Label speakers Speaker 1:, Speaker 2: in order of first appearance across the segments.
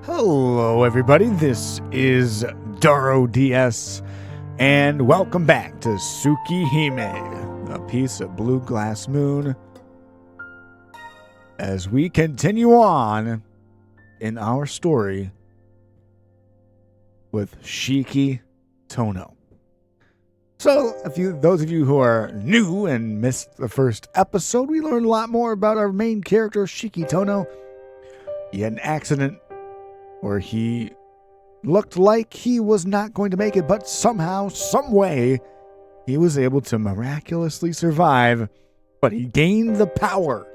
Speaker 1: Hello, everybody. This is Daaro DS, and welcome back to Tsukihime, a piece of blue glass moon, as we continue on in our story with Shiki Tono. So, those of you who are new and missed the first episode, we learned a lot more about our main character, Shiki Tono. He had an accident where he looked like he was not going to make it, but somehow, some way, he was able to miraculously survive. But he gained the power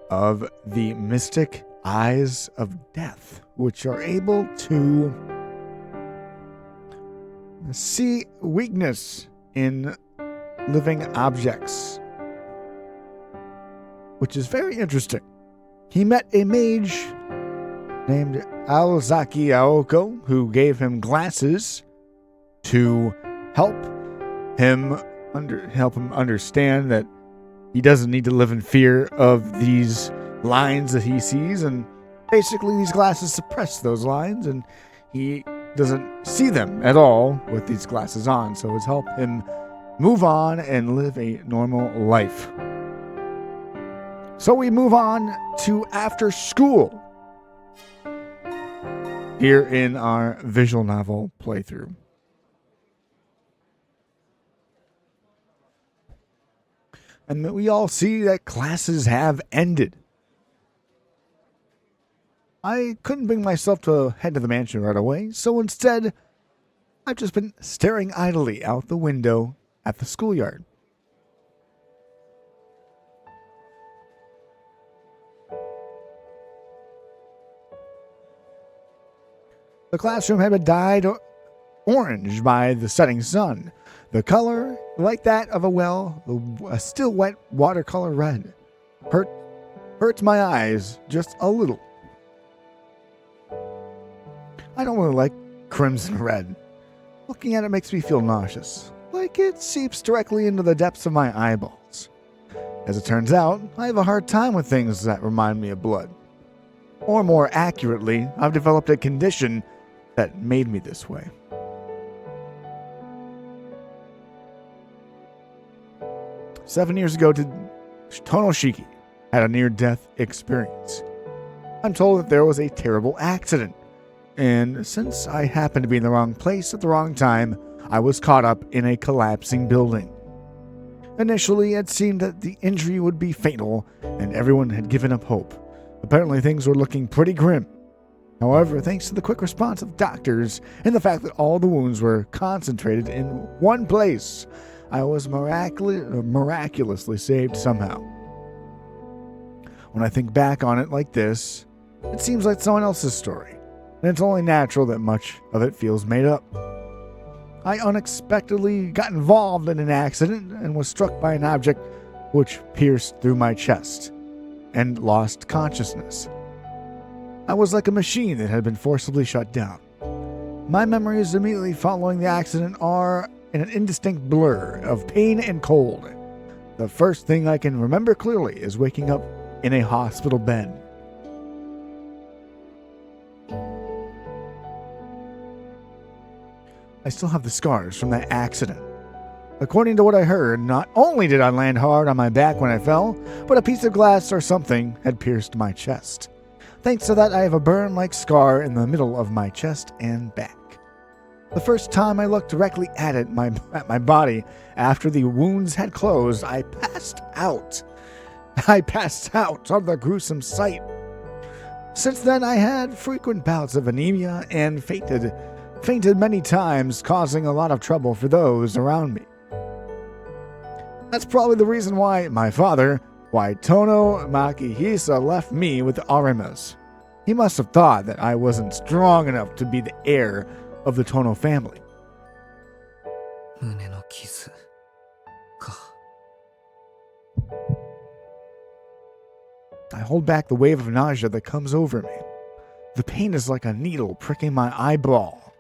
Speaker 1: of the mystic eyes of death, which are able to see weakness in living objects, which is very interesting. He met a mage named Alzaki Aoko, who gave him glasses to help him understand that he doesn't need to live in fear of these lines that he sees, and basically these glasses suppress those lines, and he doesn't see them at all with these glasses on, so it's helped him move on and live a normal life. So we move on to after school here in our visual novel playthrough. And we all see that classes have ended. I couldn't bring myself to head to the mansion right away, so instead, I've just been staring idly out the window at the schoolyard. The classroom had been dyed orange by the setting sun. The color, like that of a still wet watercolor red, hurts my eyes just a little. I don't really like crimson red. Looking at it makes me feel nauseous, like it seeps directly into the depths of my eyeballs. As it turns out, I have a hard time with things that remind me of blood. Or more accurately, I've developed a condition that made me this way. "7 years ago, Tonoshiki had a near-death experience. I'm told that there was a terrible accident, and since I happened to be in the wrong place at the wrong time, I was caught up in a collapsing building. Initially, it seemed that the injury would be fatal, and everyone had given up hope. Apparently, things were looking pretty grim. However, thanks to the quick response of doctors and the fact that all the wounds were concentrated in one place, I was miraculously saved somehow. When I think back on it like this, it seems like someone else's story, and it's only natural that much of it feels made up. I unexpectedly got involved in an accident and was struck by an object which pierced through my chest and lost consciousness. I was like a machine that had been forcibly shut down. My memories immediately following the accident are in an indistinct blur of pain and cold. The first thing I can remember clearly is waking up in a hospital bed. I still have the scars from that accident. According to what I heard, not only did I land hard on my back when I fell, but a piece of glass or something had pierced my chest. Thanks to that, I have a burn-like scar in the middle of my chest and back. The first time I looked directly at my body after the wounds had closed, I passed out. I passed out on the gruesome sight. Since then, I had frequent bouts of anemia and fainted many times, causing a lot of trouble for those around me. That's probably the reason why my father, Tono Makihisa, left me with the Arimas. He must have thought that I wasn't strong enough to be the heir of the Tono family. I hold back the wave of nausea that comes over me. The pain is like a needle pricking my eyeball.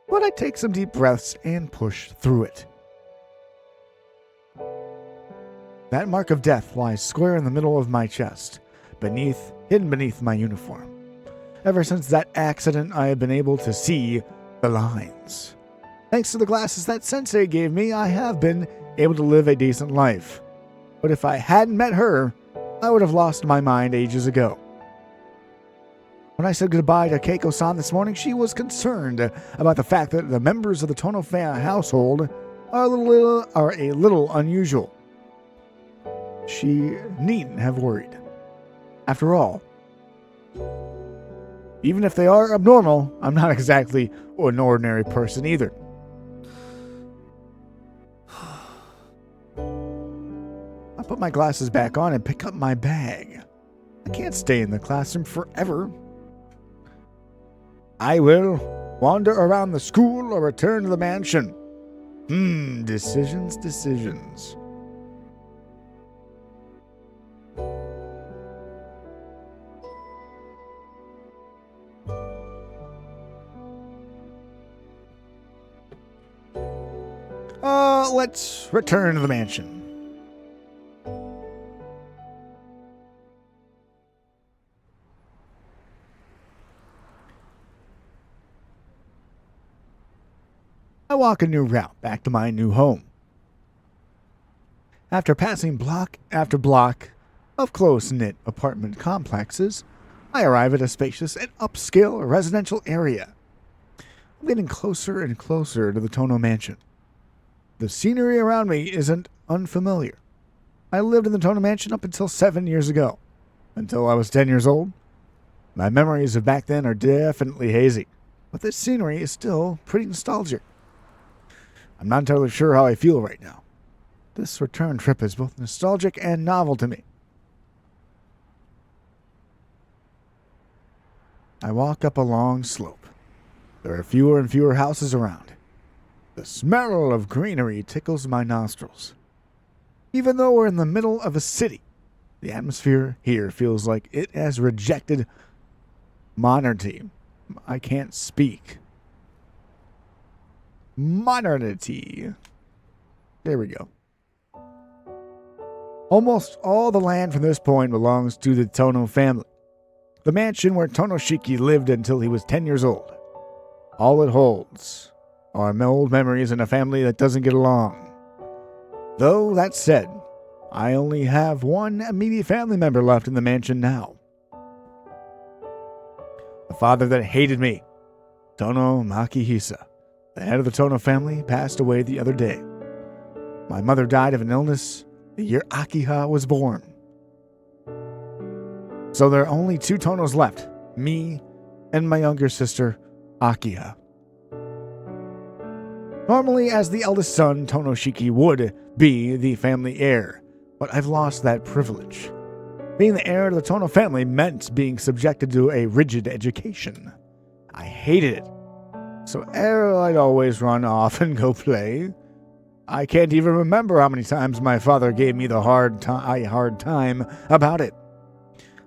Speaker 1: But I take some deep breaths and push through it. That mark of death lies square in the middle of my chest, hidden beneath my uniform. Ever since that accident, I have been able to see the lines. Thanks to the glasses that Sensei gave me, I have been able to live a decent life. But if I hadn't met her, I would have lost my mind ages ago. When I said goodbye to Keiko-san this morning, she was concerned about the fact that the members of the Tono household are a little unusual. She needn't have worried. After all, even if they are abnormal, I'm not exactly an ordinary person either. I put my glasses back on and pick up my bag. I can't stay in the classroom forever. I will wander around the school or return to the mansion. Decisions. Let's return to the mansion. I walk a new route back to my new home. After passing block after block of close-knit apartment complexes, I arrive at a spacious and upscale residential area. I'm getting closer and closer to the Tono mansion. The scenery around me isn't unfamiliar. I lived in the Tono mansion up until 7 years ago. Until I was 10 years old. My memories of back then are definitely hazy, but this scenery is still pretty nostalgic. I'm not entirely sure how I feel right now. This return trip is both nostalgic and novel to me. I walk up a long slope. There are fewer and fewer houses around. The smell of greenery tickles my nostrils. Even though we're in the middle of a city, the atmosphere here feels like it has rejected modernity. I can't speak. Modernity. There we go. Almost all the land from this point belongs to the Tono family. The mansion where Tonoshiki lived until he was 10 years old. All it holds are old memories in a family that doesn't get along. Though, that said, I only have one immediate family member left in the mansion now. The father that hated me, Tono Makihisa, the head of the Tono family, passed away the other day. My mother died of an illness the year Akiha was born. So there are only 2 Tonos left, me and my younger sister, Akiha. Normally, as the eldest son, Tonoshiki would be the family heir, but I've lost that privilege. Being the heir to the Tono family meant being subjected to a rigid education. I hated it. So I'd always run off and go play. I can't even remember how many times my father gave me the hard time about it.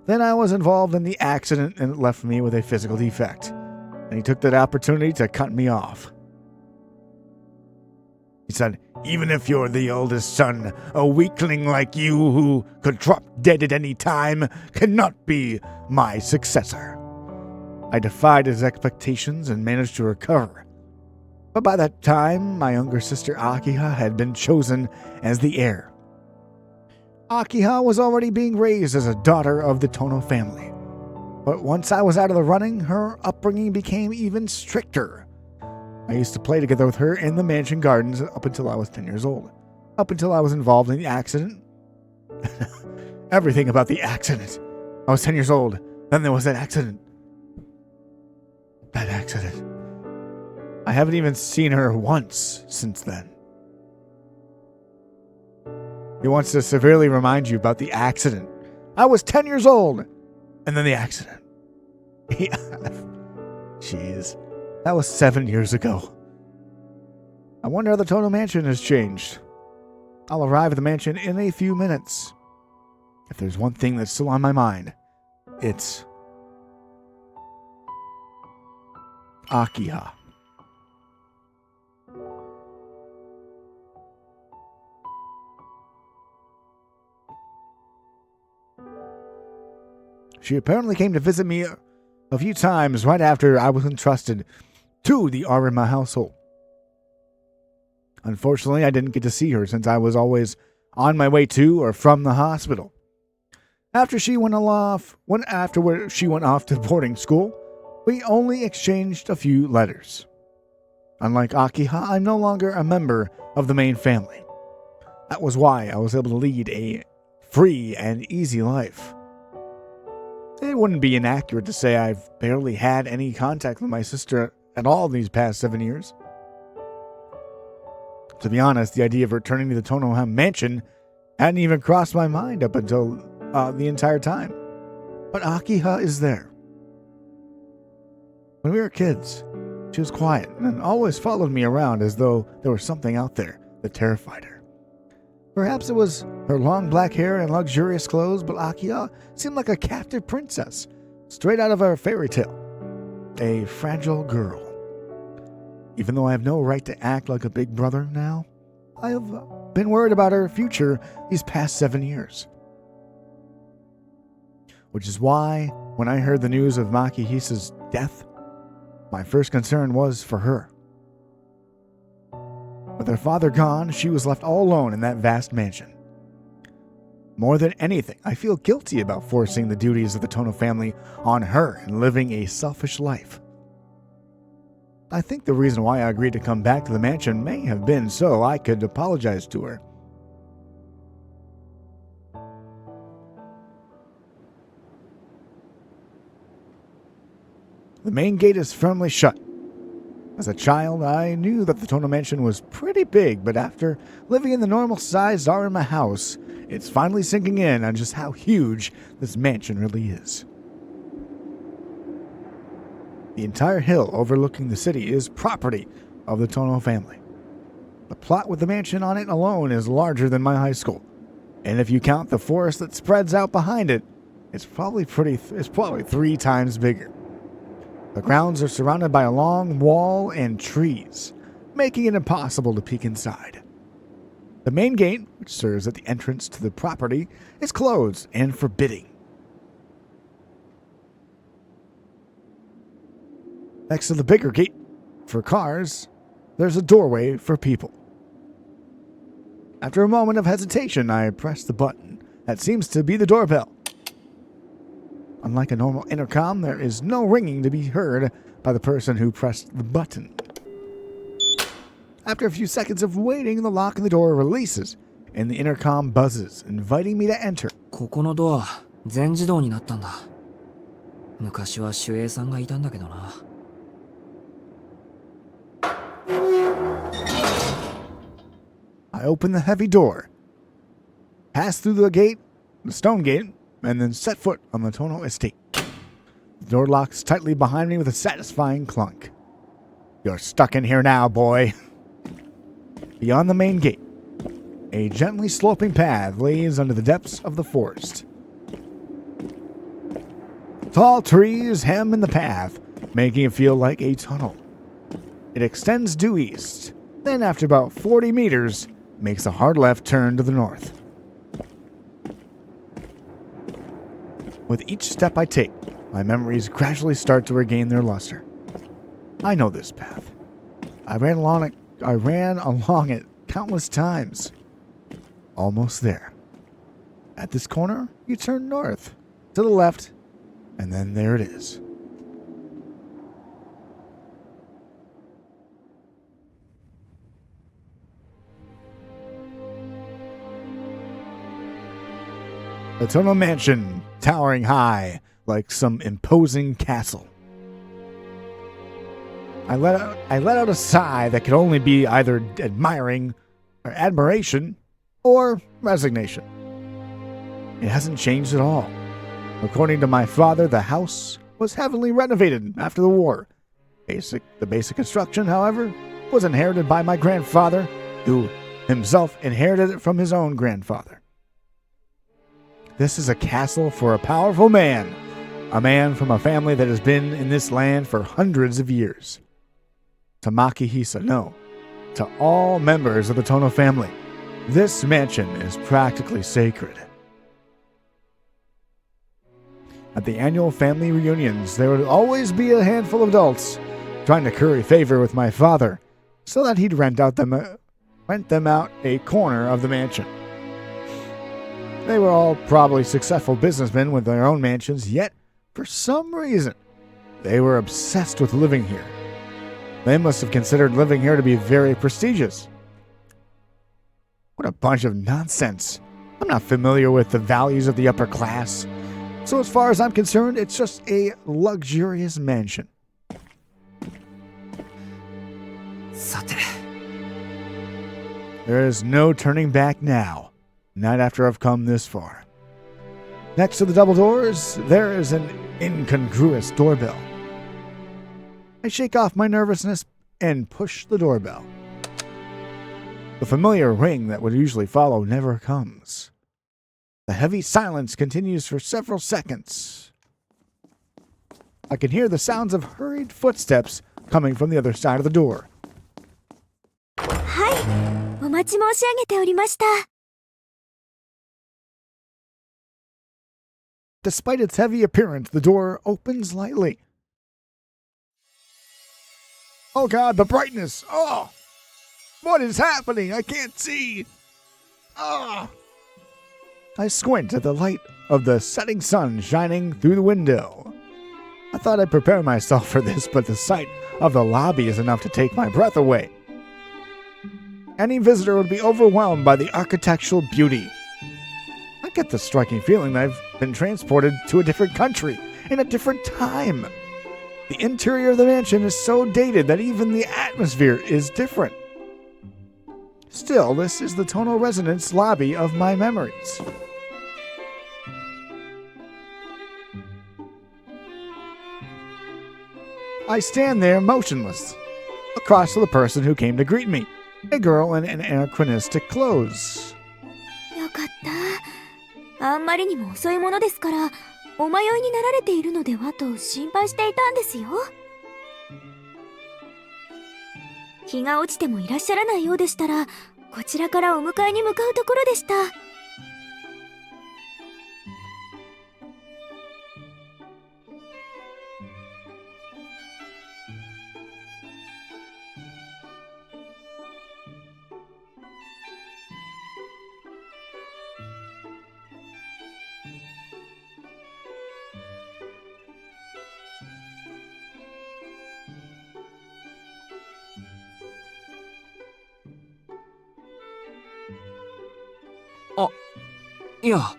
Speaker 1: Then I was involved in the accident and it left me with a physical defect. And he took that opportunity to cut me off. He said, "Even if you're the oldest son, a weakling like you who could drop dead at any time cannot be my successor." I defied his expectations and managed to recover. But by that time, my younger sister Akiha had been chosen as the heir. Akiha was already being raised as a daughter of the Tono family. But once I was out of the running, her upbringing became even stricter. I used to play together with her in the mansion gardens up until I was 10 years old. Up until I was involved in the accident. Everything about the accident. I was 10 years old. Then there was that accident. That accident. I haven't even seen her once since then. He wants to severely remind you about the accident. I was 10 years old. And then the accident. Jeez. That was 7 years ago. I wonder how the Tono mansion has changed. I'll arrive at the mansion in a few minutes. If there's one thing that's still on my mind, it's Akiha. She apparently came to visit me a few times right after I was entrusted to the Arima household. Unfortunately, I didn't get to see her since I was always on my way to or from the hospital. After she went off to boarding school, we only exchanged a few letters. Unlike Akiha, I'm no longer a member of the main family. That was why I was able to lead a free and easy life. It wouldn't be inaccurate to say I've barely had any contact with my sister at all these past 7 years. To be honest, the idea of returning to the Tonoha mansion hadn't even crossed my mind up until the entire time. But Akiha is there. When we were kids, she was quiet and always followed me around as though there was something out there that terrified her. Perhaps it was her long black hair and luxurious clothes, but Akiha seemed like a captive princess, straight out of a fairy tale. A fragile girl. Even though I have no right to act like a big brother now, I have been worried about her future these past 7 years. Which is why, when I heard the news of Makihisa's death, my first concern was for her. With her father gone, she was left all alone in that vast mansion. More than anything, I feel guilty about forcing the duties of the Tono family on her and living a selfish life. I think the reason why I agreed to come back to the mansion may have been so I could apologize to her. The main gate is firmly shut. As a child, I knew that the Tono mansion was pretty big, but after living in the normal-sized Arima house, it's finally sinking in on just how huge this mansion really is. The entire hill overlooking the city is property of the Tono family. The plot with the mansion on it alone is larger than my high school, and if you count the forest that spreads out behind it, it's probably 3 times bigger. The grounds are surrounded by a long wall and trees, making it impossible to peek inside. The main gate, which serves as the entrance to the property, is closed and forbidding. Next to the bigger gate for cars, there's a doorway for people. After a moment of hesitation, I press the button that seems to be the doorbell. Unlike a normal intercom, there is no ringing to be heard by the person who pressed the button. After a few seconds of waiting, the lock on the door releases, and the intercom buzzes, inviting me to enter.
Speaker 2: ここのドア、全自動になったんだ。昔は守衛さんがいたんだけどな。
Speaker 1: I open the heavy door, pass through the gate, the stone gate, and then set foot on the Tono estate. The door locks tightly behind me with a satisfying clunk. You're stuck in here now, boy. Beyond the main gate, a gently sloping path lays under the depths of the forest. Tall trees hem in the path, making it feel like a tunnel. It extends due east, then after about 40 meters, makes a hard left turn to the north. With each step I take, my memories gradually start to regain their luster. I know this path. I ran along it countless times. Almost there. At this corner, you turn north, to the left, and then there it is. The Tono mansion, towering high like some imposing castle. I let out a sigh that could only be either admiration or resignation. It hasn't changed at all. According to my father, the house was heavily renovated after the war. The basic construction, however, was inherited by my grandfather, who himself inherited it from his own grandfather. This is a castle for a powerful man, a man from a family that has been in this land for hundreds of years. To Makihisa, no, to all members of the Tono family, this mansion is practically sacred. At the annual family reunions, there would always be a handful of adults trying to curry favor with my father so that he'd rent them out a corner of the mansion. They were all probably successful businessmen with their own mansions, yet, for some reason, they were obsessed with living here. They must have considered living here to be very prestigious. What a bunch of nonsense. I'm not familiar with the values of the upper class, so as far as I'm concerned, it's just a luxurious mansion.
Speaker 2: さて
Speaker 1: There is no turning back now, not after I've come this far. Next to the double doors, there is an incongruous doorbell. I shake off my nervousness and push the doorbell. The familiar ring that would usually follow never comes. The heavy silence continues for several seconds. I can hear the sounds of hurried footsteps coming from the other side of the door.
Speaker 3: はい、お待ち申し上げておりました。
Speaker 1: Despite its heavy appearance, the door opens lightly. Oh God, the brightness! Oh! What is happening? I can't see! Ah! I squint at the light of the setting sun shining through the window. I thought I'd prepare myself for this, but the sight of the lobby is enough to take my breath away. Any visitor would be overwhelmed by the architectural beauty. I get the striking feeling that I've been transported to a different country, in a different time. The interior of the mansion is so dated that even the atmosphere is different. Still, this is the tonal resonance lobby of my memories. I stand there motionless, across to the person who came to greet me, a girl in anachronistic clothes.
Speaker 3: よかった。あんまりにも遅いものですから、お迷いになられているのではと心配していたんですよ。日が落ちてもいらっしゃらないようでしたら、こちらからお迎えに向かうところでした。
Speaker 2: Yeah.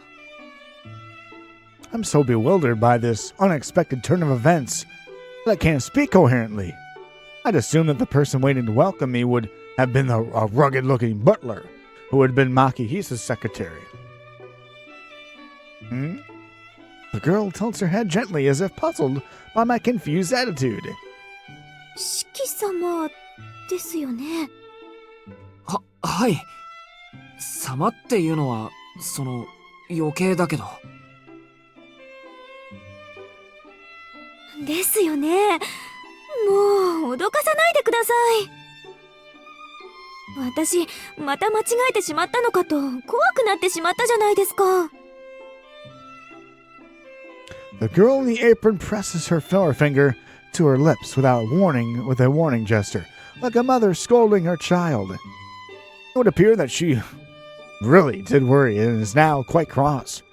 Speaker 1: I'm so bewildered by this unexpected turn of events that I can't speak coherently. I'd assumed that the person waiting to welcome me would have been a rugged-looking butler who had been Makihisa's secretary. The girl tilts her head gently as if puzzled by my confused attitude.
Speaker 3: 四季様ですよね。
Speaker 2: はい。様っていうのは、余計だけど。
Speaker 3: ですよね。もう脅かさないでください。私また間違えてしまったのかと怖くなってしまったじゃないですか。
Speaker 1: The girl in the apron presses her forefinger to her lips with a warning gesture, like a mother scolding her child. It would appear that she really did worry and is now quite cross.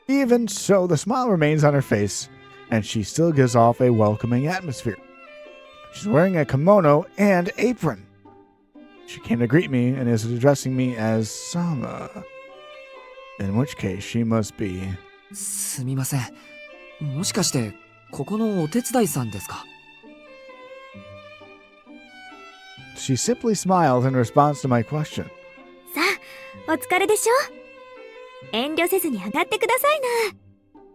Speaker 1: Even so, the smile remains on her face, and she still gives off a welcoming atmosphere. She's wearing a kimono and apron. She came to greet me and is addressing me as Sama, in which case she must be...
Speaker 2: すみません。もしかして、ここのお手伝いさんですか?
Speaker 1: She simply smiles in response to my question.
Speaker 3: さあ、お疲れでしょ。遠慮せずに上がってください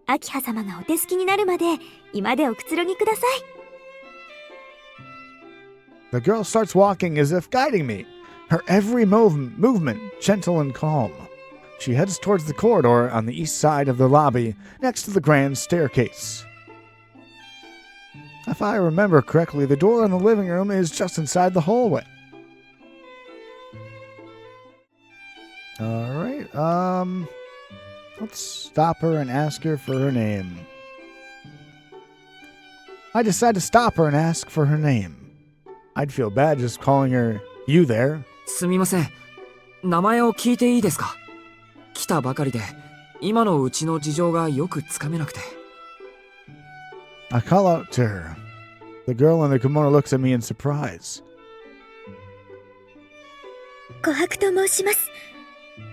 Speaker 3: な。明葉様がお手すきになるまで居間でおくつろぎください。
Speaker 1: The girl starts walking as if guiding me, her every movement gentle and calm. She heads towards the corridor on the east side of the lobby, next to the grand staircase. If I remember correctly, the door in the living room is just inside the hallway. Alright, let's stop her and ask her for her name. I decide to stop her and ask for her name. I'd feel bad just calling her you there.
Speaker 2: すみません。名前を聞いていいですか？来たばかりで、今のうちの事情がよくつかめなくて。
Speaker 1: I call out to her. The girl in the kimono looks at me in surprise.
Speaker 3: 琥珀と申します。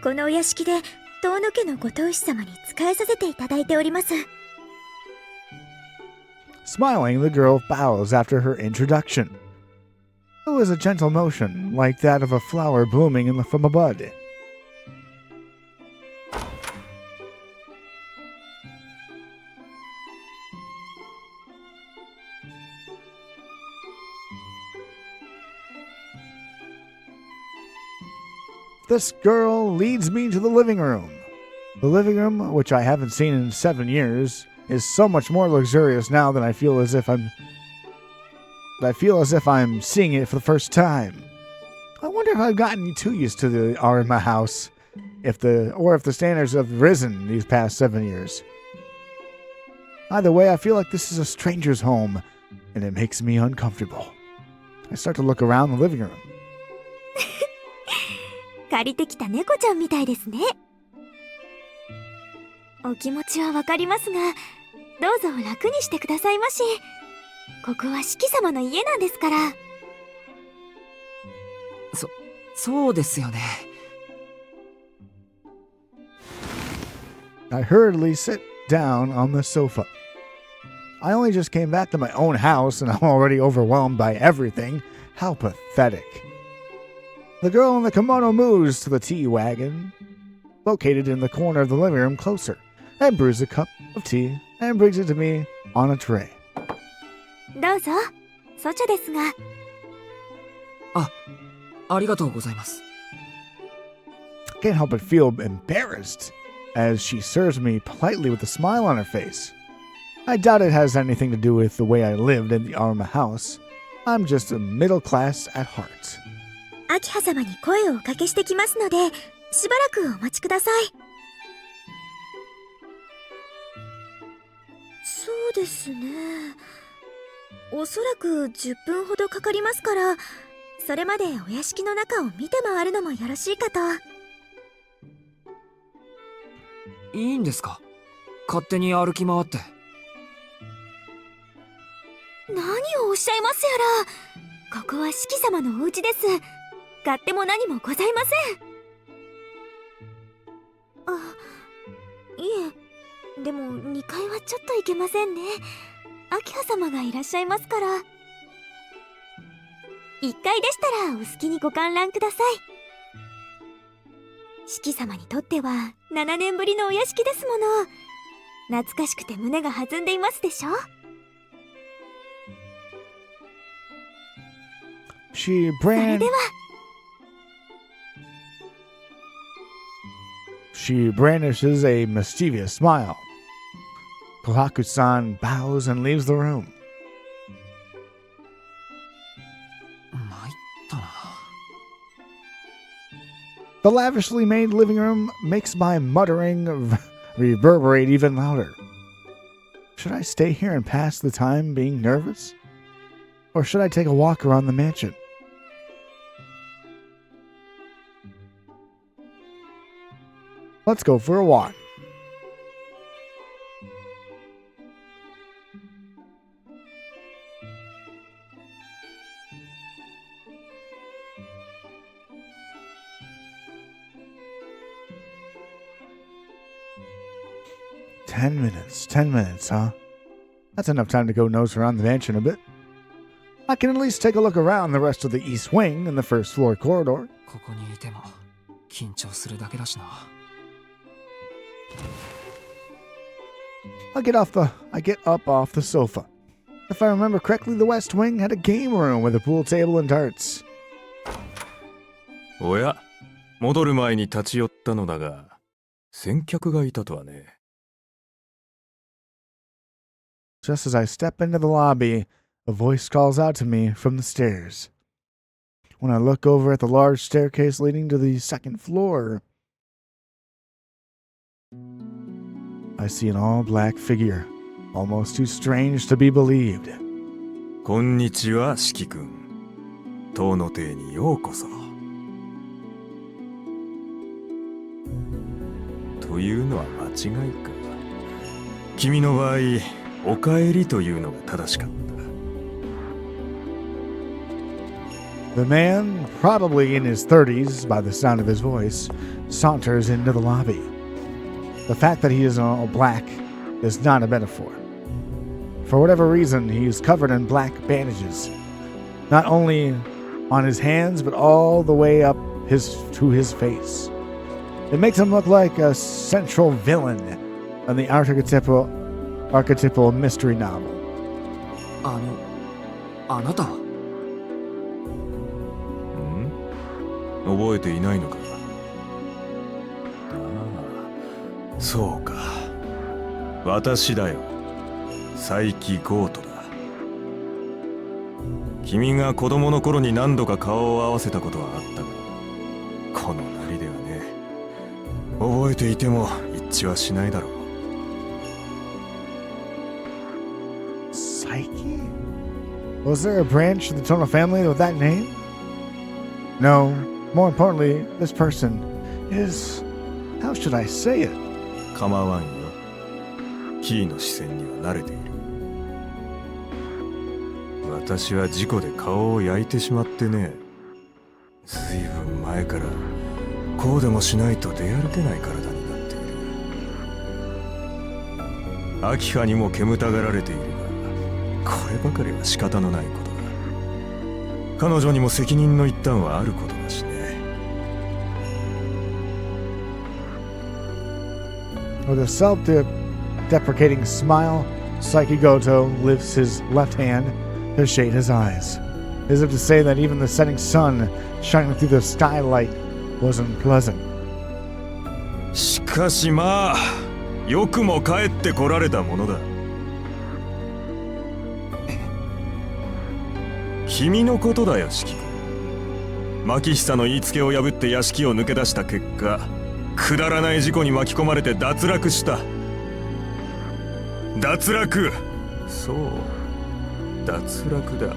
Speaker 3: このお屋敷で遠野家のご当主様に仕えさせていただいております。
Speaker 1: Smiling, the girl bows after her introduction. It was a gentle motion, like that of a flower blooming from a bud. This girl leads me to the living room. The living room, which I haven't seen in 7 years, is so much more luxurious now than I feel as if I'm seeing it for the first time. I wonder if I've gotten too used to the Arima house, if the standards have risen these past 7 years. Either way, I feel like this is a stranger's home, and it makes me uncomfortable. I start to look around the living room.
Speaker 3: 借りてきた猫ちゃんみたいですね。お気持ちはわかりますが、どうぞ楽にしてくださいまし。ここは四季様の家なんですから。
Speaker 2: そうですよね。
Speaker 1: I hurriedly sit down on the sofa. I only just came back to my own house and I'm already overwhelmed by everything. How pathetic. The girl in the kimono moves to the tea wagon, located in the corner of the living room closer, and brews a cup of tea and brings it to me on a tray.
Speaker 3: どうぞ、そちゃですが。
Speaker 2: ありがとうございます。
Speaker 1: I can't help but feel embarrassed as she serves me politely with a smile on her face. I doubt it has anything to do with the way I lived in the Arima house. I'm just a middle class at heart.
Speaker 3: 明葉様に声をおかけしてきますので、しばらくお待ちください。そうですね。おそらく10分ほどかかりますから、それまでお屋敷の中を見て回るのもよろしいかと。
Speaker 2: いいんですか？勝手に歩き回って。
Speaker 3: 何をおっしゃいますやら。ここは四季様のお家です。勝手も何もございません。いえ、でも2階はちょっと行けませんね。明葉様がいらっしゃいますから。1階でしたらお好きにご観覧ください。四季様にとっては7年ぶりのお屋敷ですもの。懐かしくて胸が弾んでいますでしょ。それでは。
Speaker 1: She brandishes a mischievous smile. Kohaku-san bows and leaves the room.
Speaker 2: 参ったな。
Speaker 1: The lavishly made living room makes my muttering reverberate even louder. Should I stay here and pass the time being nervous? Or should I take a walk around the mansion? Let's go for a walk. Ten minutes, huh? That's enough time to go nose around the mansion a bit. I can at least take a look around the rest of the east wing and the first floor corridor.
Speaker 2: ここにいても緊張するだけだしな。
Speaker 1: I get up off the sofa. If I remember correctly, the West Wing had a game room with a pool table and darts.
Speaker 4: おや、戻る前に立ち寄ったのだが、先客がいたとはね。
Speaker 1: Just as I step into the lobby, a voice calls out to me from the stairs. When I look over at the large staircase leading to the second floor, I see an all-black figure, almost too strange to be believed.
Speaker 4: こんにちは、四季君。塔の邸にようこそ。というのは間違いか。君の場合、おかえりというのが正しかった。
Speaker 1: The man, probably in his 30s by the sound of his voice, saunters into the lobby. The fact that he is all black is not a metaphor. For whatever reason, he is covered in black bandages, not only on his hands but all the way up to his face. It makes him look like a central villain in the archetypal mystery novel.
Speaker 2: あなたは
Speaker 4: 覚えていないのか。ああ、そうか。私だよ。佐伯ゴートだ。君が子供の頃に何度か顔を合わせたことはあったが、このなりではね、覚えていても一致はしないだろう。
Speaker 1: Psyche? Was there a branch of the Tono family with that name? No. More importantly, this person is... how should I say it?
Speaker 4: 構わんよ。キーの視線には慣れている。私は事故で顔を焼いてしまってね。ずいぶん前からこうでもしないと出歩けない体になっている。秋葉にも煙たがられているが、こればかりは仕方のないことだ。彼女にも責任の一端はあることだしね。
Speaker 1: With a self-deprecating smile, Saiki Goto lifts his left hand to shade his eyes, as if to say that even the setting sun shining through the skylight wasn't pleasant.
Speaker 4: しかしまあ、よくも帰ってこられたものだ。君のことだよ、四季君。牧久の言いつけを破って屋敷を抜け出した結果、くだらない事故に巻き込まれて脱落した。脱落。そう、脱落だ。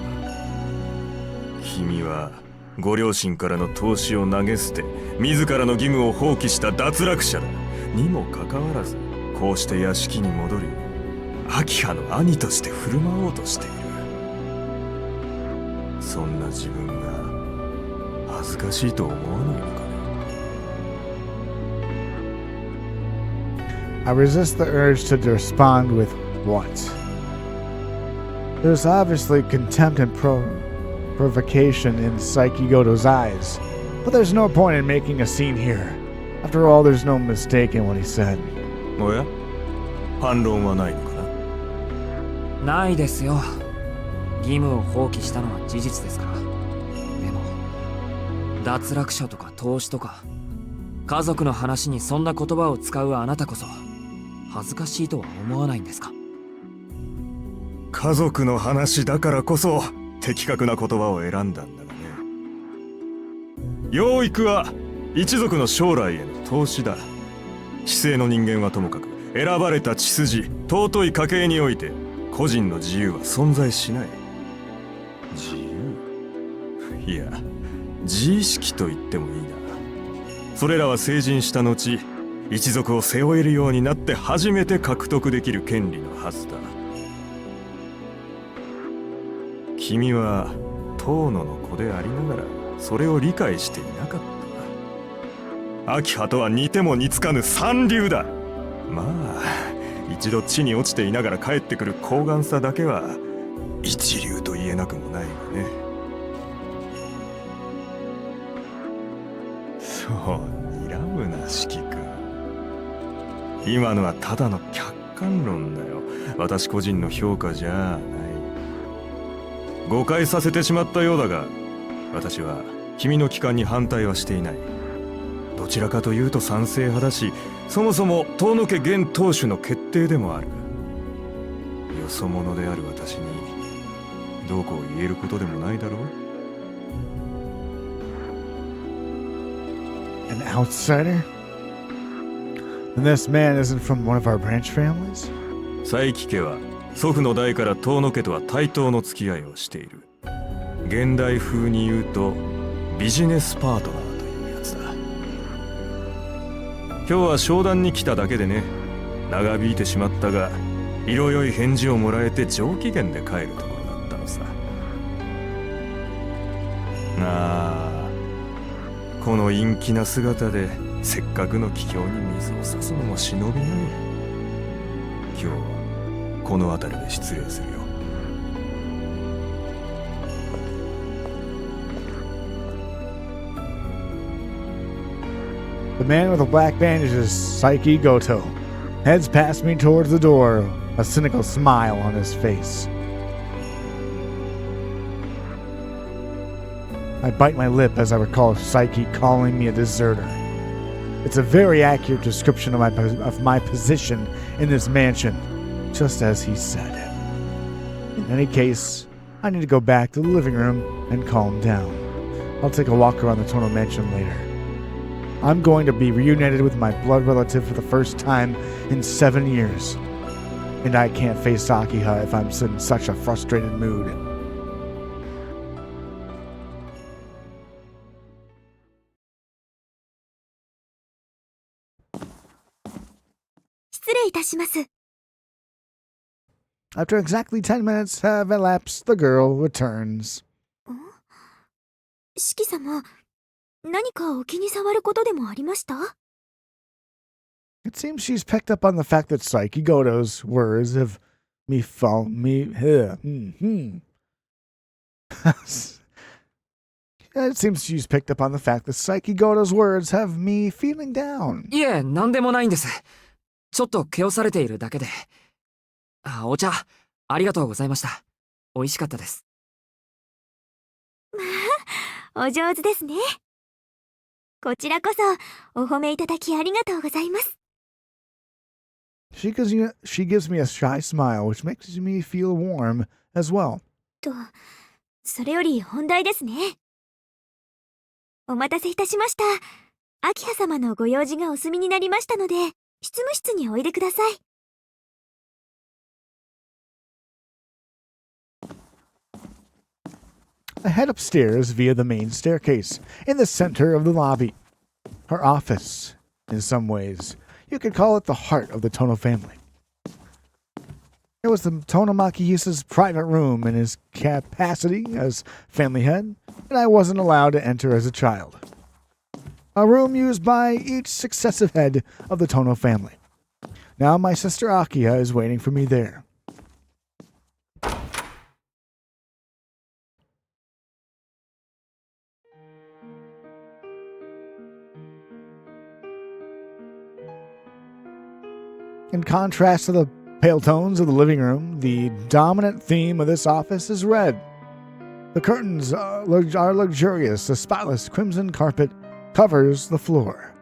Speaker 4: 君はご両親からの投資を投げ捨て、自らの義務を放棄した脱落者だ。にもかかわらず、こうして屋敷に戻り、秋葉の兄として振る舞おうとしている。そんな自分が恥ずかしいと思わないのかね。
Speaker 1: I resist the urge to respond with what? There's obviously contempt and provocation in Saiki Goto's eyes, but there's no point in making a scene here. After all, there's no mistake in what he said.
Speaker 4: おや？反論はないのかな？
Speaker 2: ないですよ。義務を放棄したのは事実ですから。でも脱落者とか投資とか家族の話にそんな言葉を使うあなたこそ恥ずかしいとは思わないんですか？
Speaker 4: 家族の話だからこそ的確な言葉を選んだんだがね。養育は一族の将来への投資だ。市井の人間はともかく、選ばれた血筋、尊い家系において個人の自由は存在しない。自由？いや、自意識と言ってもいいな。それらは成人した後、一族を背負えるようになって初めて獲得できる権利のはずだ。君は遠野の子でありながらそれを理解していなかった。秋葉とは似ても似つかぬ三流だ。まあ一度地に落ちていながら帰ってくる高顔さだけは一流と言えなくもないがね。そう、睨むな四季君。今のはただの客観論だよ。私個人の評価じゃない。誤解させてしまったようだが、私は君の帰還に反対はしていない。どちらかというと賛成派だし、そもそも遠野家現当主の決定でもある。よそ者である私にどうこう言えることでもないだろう。
Speaker 1: An outsider? And this man isn't from one of our branch families?
Speaker 4: 佐伯家は祖父の代から遠野家とは対等の付き合いをしている。現代風に言うとビジネスパートナーというやつだ。今日は商談に来ただけでね。長引いてしまったが、色良い返事をもらえて上機嫌で帰るところだったのさ。この陰気な姿でせっかくの気境に水を差すのも忍びない。今日はこの辺りで失礼するよ。
Speaker 1: The man with the black bandages, Saiki Goto, heads past me towards the door, a cynical smile on his face. I bite my lip as I recall Saiki calling me a deserter. It's a very accurate description of my position in this mansion, just as he said. In any case, I need to go back to the living room and calm down. I'll take a walk around the Tono mansion later. I'm going to be reunited with my blood relative for the first time in 7 years. And I can't face Akiha if I'm in such a frustrated mood. After exactly 10 minutes have elapsed, the girl returns.
Speaker 3: 四季様、何かお気に障ることでもありました？
Speaker 1: It seems she's picked up on the fact that Saiki Goto's words have me fall me. It seems she's picked up on the fact that Saiki Goto's words have me feeling down.
Speaker 2: いえ、なんでもないんです。ちょっと気をされているだけで。お茶、ありがとうございました。美味しかったです。
Speaker 3: お上手ですね。こちらこそ、お褒めいただきありがとうございます。
Speaker 1: She gives me a shy smile, which makes me feel warm as well.
Speaker 3: と、それより本題ですね。お待たせいたしました。秋葉様のご用事がお済みになりましたので、執務室においでください。
Speaker 1: I head upstairs via the main staircase, in the center of the lobby. Her office, in some ways. You could call it the heart of the Tono family. It was the Tonomakihisa's private room in his capacity as family head, and I wasn't allowed to enter as a child. A room used by each successive head of the Tono family. Now my sister Akiha is waiting for me there. In contrast to the pale tones of the living room, the dominant theme of this office is red. The curtains are luxurious. The spotless crimson carpet covers the floor.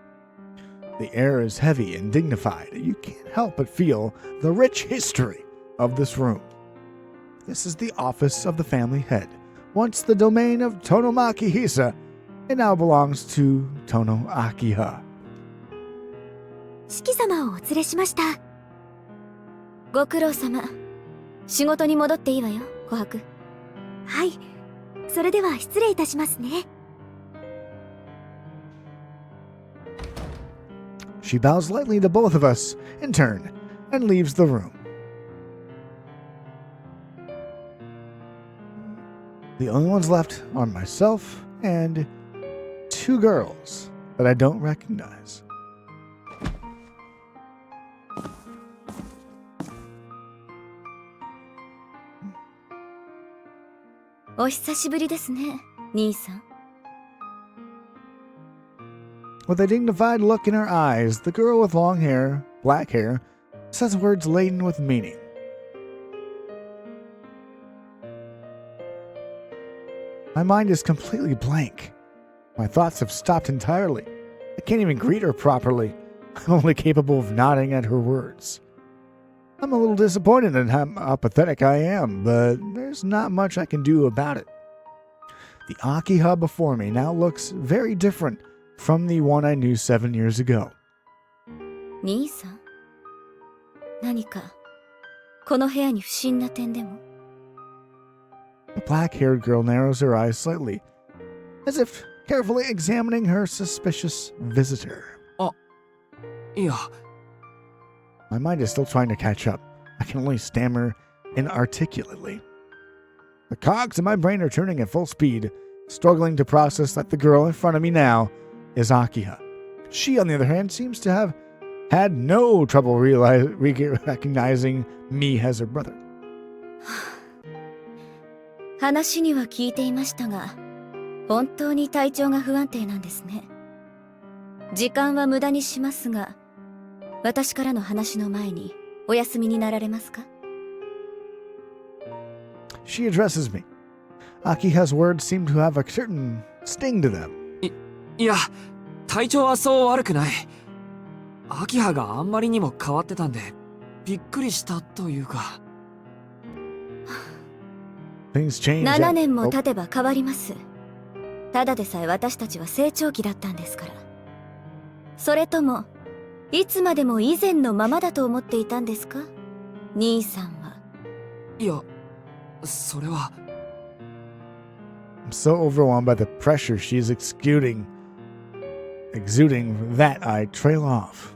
Speaker 1: The air is heavy and dignified. You can't help but feel the rich history of this room. This is the office of the family head. Once the domain of Tonomakihisa, it now belongs to Tono Akiha.
Speaker 3: 四季様をお連れしました。ご苦労様。仕事に戻っていいわよ、琥珀。はい。それでは失礼いたしますね。
Speaker 1: She bows lightly to both of us in turn and leaves the room. The only ones left are myself and 2 girls that I don't recognize.
Speaker 3: お久しぶりですね、兄さん。
Speaker 1: With a dignified look in her eyes, the girl with long hair, black hair, says words laden with meaning. My mind is completely blank. My thoughts have stopped entirely. I can't even greet her properly. I'm only capable of nodding at her words. I'm a little disappointed in how pathetic I am, but there's not much I can do about it. The Akiha before me now looks very different from the one I knew 7 years ago.
Speaker 3: 兄さん、何かこの部屋に不審な点でも？
Speaker 1: The black-haired girl narrows her eyes slightly, as if carefully examining her suspicious visitor.
Speaker 2: いや、
Speaker 1: My mind is still trying to catch up. I can only stammer inarticulately. The cogs in my brain are turning at full speed, struggling to process that the girl in front of me now is Akiha. She, on the other hand, seems to have had no trouble recognizing me as her brother.
Speaker 3: 話には聞いていましたが、本当に体調が不安定なんですね。時間は無駄にしますが、私からの話の前にお休みになられますか？
Speaker 1: She addresses me. Akiha's words seem to have a certain sting to them.
Speaker 2: いや、体調はそう悪くない。アキハがあんまりにも変わってたんで、びっくりしたというか。
Speaker 1: Things change.
Speaker 3: 7年も経てば変わります。ただでさえ私たちは成長期だったんですから。それとも、いつまでも以前のままだと思っていたんですか？兄さんは。
Speaker 2: いや、それは。
Speaker 1: I'm so overwhelmed by the pressure she's exuding that I trail off.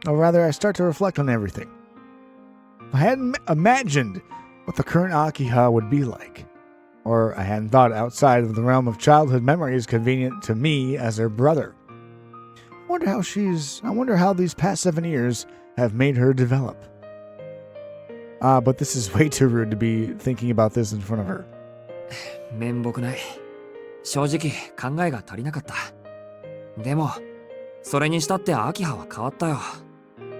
Speaker 1: Or rather, I start to reflect on everything. I hadn't imagined what the current Akiha would be like. Or I hadn't thought outside of the realm of childhood memories convenient to me as her brother. I wonder how these past 7 years have made her develop. But this is way too rude to be thinking about this in front of her.
Speaker 2: 面目ない。正直考えが足りなかった。でも、それにしたってアキハは変わったよ。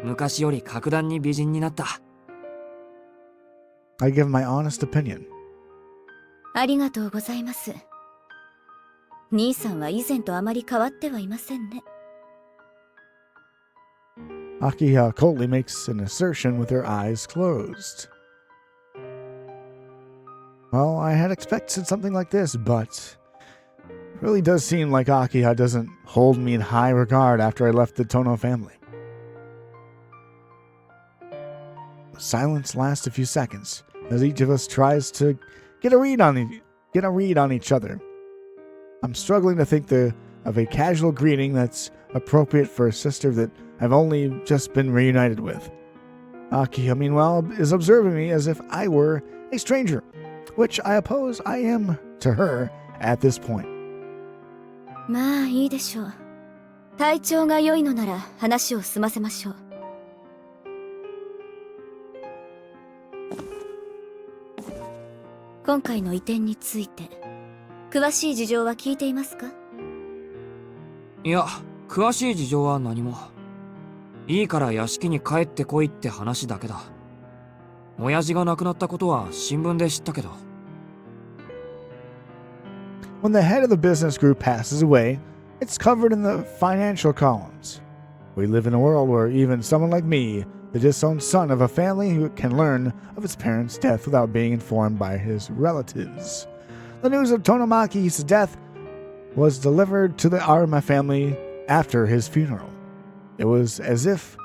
Speaker 2: 昔より格段に美人になった。
Speaker 1: I give my honest opinion.
Speaker 3: ありがとうございます。兄さんは以前とあまり変わってはいませんね。
Speaker 1: Akiha coldly makes an assertion with her eyes closed. Well, I had expected something like this, but it really does seem like Akiha doesn't hold me in high regard after I left the Tono family. The silence lasts a few seconds as each of us tries to get a read on each other. I'm struggling to think of a casual greeting that's appropriate for a sister that I've only just been reunited with. Akiha, meanwhile, is observing me as if I were a stranger, which I oppose I am to her at this point.
Speaker 3: まあいいでしょう。体調が良いのなら話を済ませましょう。今回の移転について、詳しい事情は聞いていますか？
Speaker 2: いや、詳しい事情は何も。いいから屋敷に帰ってこいって話だけだ。親父が亡くなったことは新聞で知ったけど。
Speaker 1: When the head of the business group passes away, it's covered in the financial columns. We live in a world where even someone like me, the disowned son of a family who can learn of its parents' death without being informed by his relatives. The news of Tonomaki's death was delivered to the Arima family after his funeral. It was as if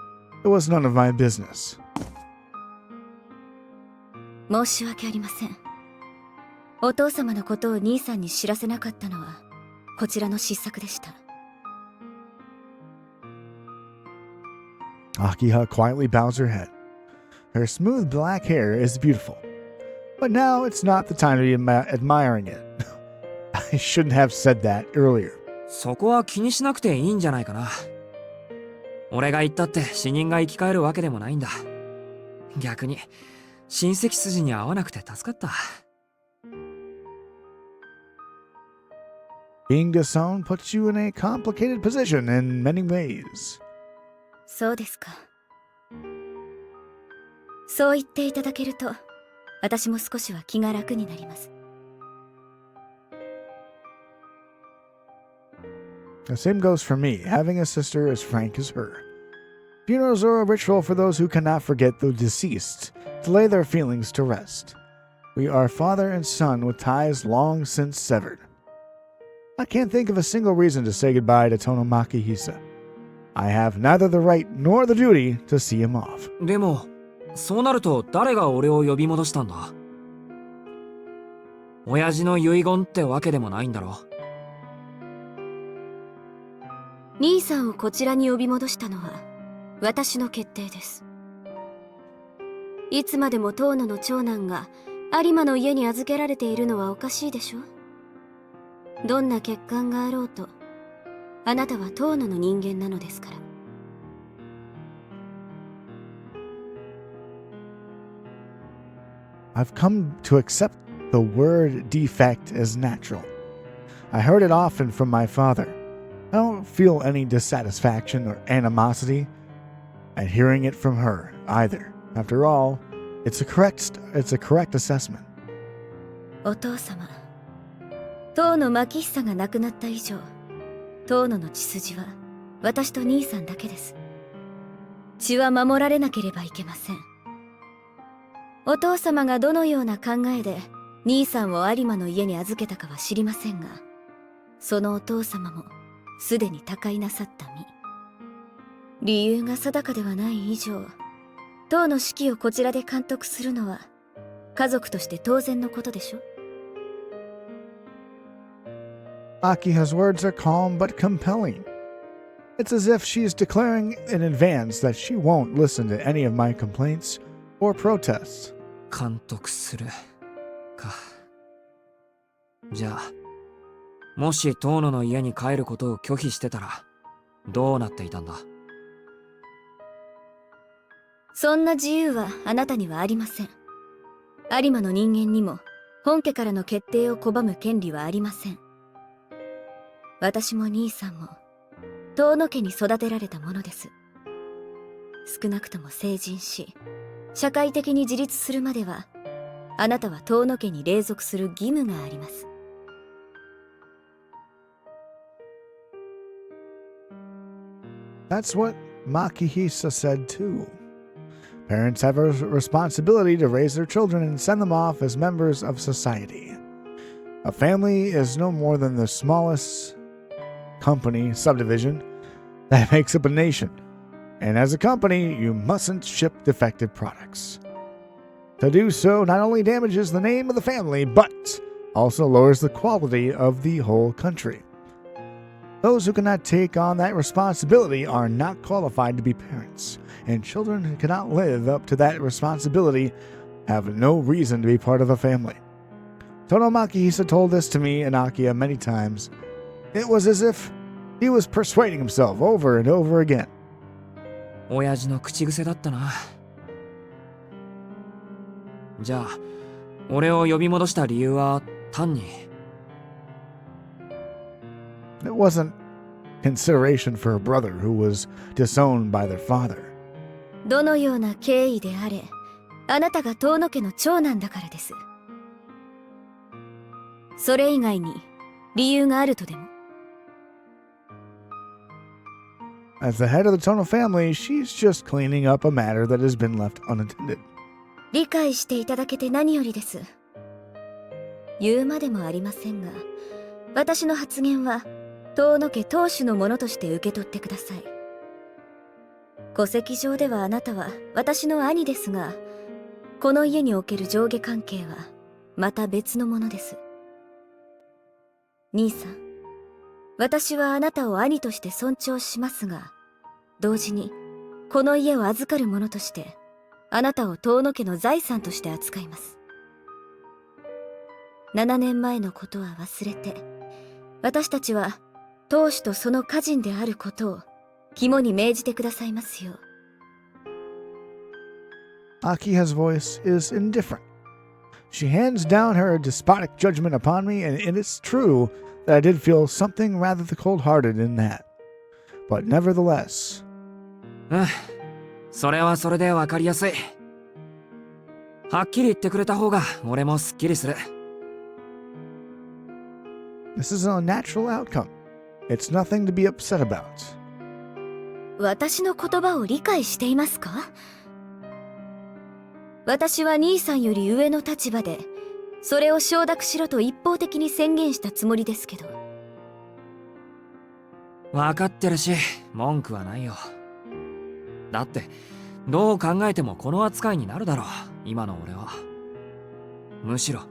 Speaker 1: it was none of my business.
Speaker 3: 申し訳ありません。お父様のことを兄さんに知らせなかったのはこちらの失策でした。
Speaker 1: Akiha quietly bows her head. Her smooth black hair is beautiful, but now it's not the time to be admiring it. I shouldn't have said that earlier.
Speaker 2: そこは気にしなくていいんじゃないかな。俺が言ったって死人が生き返るわけでもないんだ。逆に親戚筋に合わなくて助かった。
Speaker 1: Being disowned puts you in a complicated position in many ways.
Speaker 3: そうですか。そう言っていただけると、私も少しは気が楽になります。
Speaker 1: The same goes for me, having a sister as frank as her. Funerals are a ritual for those who cannot forget the deceased, to lay their feelings to rest. We are father and son with ties long since severed. I can't think of a single reason to say goodbye to Tonomaki Hisa. I have neither the right nor the duty to see him off.
Speaker 2: でも、そうなると誰が俺を呼び戻したんだ？親父の遺言ってわけでもないんだろ？
Speaker 3: 兄さんをこちらに呼び戻したのは私の決定です。いつまでも遠野の長男が有馬の家に預けられているのはおかしいでしょ。どんな欠陥があろうとあなたは遠野の人間なのですから。
Speaker 1: I've come to accept the word defect as natural. I heard it often from my father. I don't feel any dissatisfaction or animosity at hearing it from her either. After all, it's a correct assessment.
Speaker 3: お父様、遠野牧久が亡くなった以上、遠野の血筋は私と兄さんだけです。血は守られなければいけません。お父様がどのような考えで兄さんを有馬の家に預けたかは知りませんが、そのお父様もすでに他界なさった身。理由が定かではない以上、当の指揮をこちらで監督するのは家族として当然のことでしょ。
Speaker 1: Akiha's words are calm but compelling. It's as if she's declaring in advance that she won't listen to any of my complaints or protests.
Speaker 2: 監督するか。じゃあもし遠野の家に帰ることを拒否してたらどうなっていたんだ？
Speaker 3: そんな自由はあなたにはありません。有馬の人間にも本家からの決定を拒む権利はありません。私も兄さんも遠野家に育てられたものです。少なくとも成人し社会的に自立するまではあなたは遠野家に隷属する義務があります。
Speaker 1: That's what Makihisa said too. Parents have a responsibility to raise their children and send them off as members of society. A family is no more than the smallest company subdivision that makes up a nation. And as a company, you mustn't ship defective products. To do so not only damages the name of the family, but also lowers the quality of the whole country. Those who cannot take on that responsibility are not qualified to be parents, and children who cannot live up to that responsibility have no reason to be part of a family. Tono Makihisa told this to me and Akiya many times. It was as if he was persuading himself over and over again.
Speaker 2: 親父の口癖だったな。じゃあ俺を呼び戻した理由は単に。
Speaker 1: It wasn't consideration for a brother who was disowned by their father.
Speaker 3: どのような経緯であれ、あなたが遠野家の長男だからです。それ以外に理由があるとでも。
Speaker 1: As the head of the Tono family, she's just cleaning up a matter that has been left unattended.
Speaker 3: 理解していただけて何よりです。言うまでもありませんが、私の発言は遠野家当主のものとして受け取ってください。戸籍上ではあなたは私の兄ですが、この家における上下関係はまた別のものです。兄さん、私はあなたを兄として尊重しますが、同時にこの家を預かる者としてあなたを遠野家の財産として扱います。7年前のことは忘れて、私たちは当主とその家人であることを肝に銘じてくださいますよう。
Speaker 1: Akiha's voice is indifferent. She hands down her despotic judgment upon me, and it is true that I did feel something rather cold-hearted in that. But nevertheless...
Speaker 2: それはそれでわかりやすい。はっきり言ってくれた方が俺もすっきりする。
Speaker 1: This is a natural outcome. It's nothing to be upset about.
Speaker 3: 私の言葉を理解していますか？私は兄さんより上の立場で、それを承諾しろと一方的に宣言したつもりですけど。
Speaker 2: わかってるし、文句はないよ。だってどう考えてもこの扱いになるだろう、今の俺は。むしろ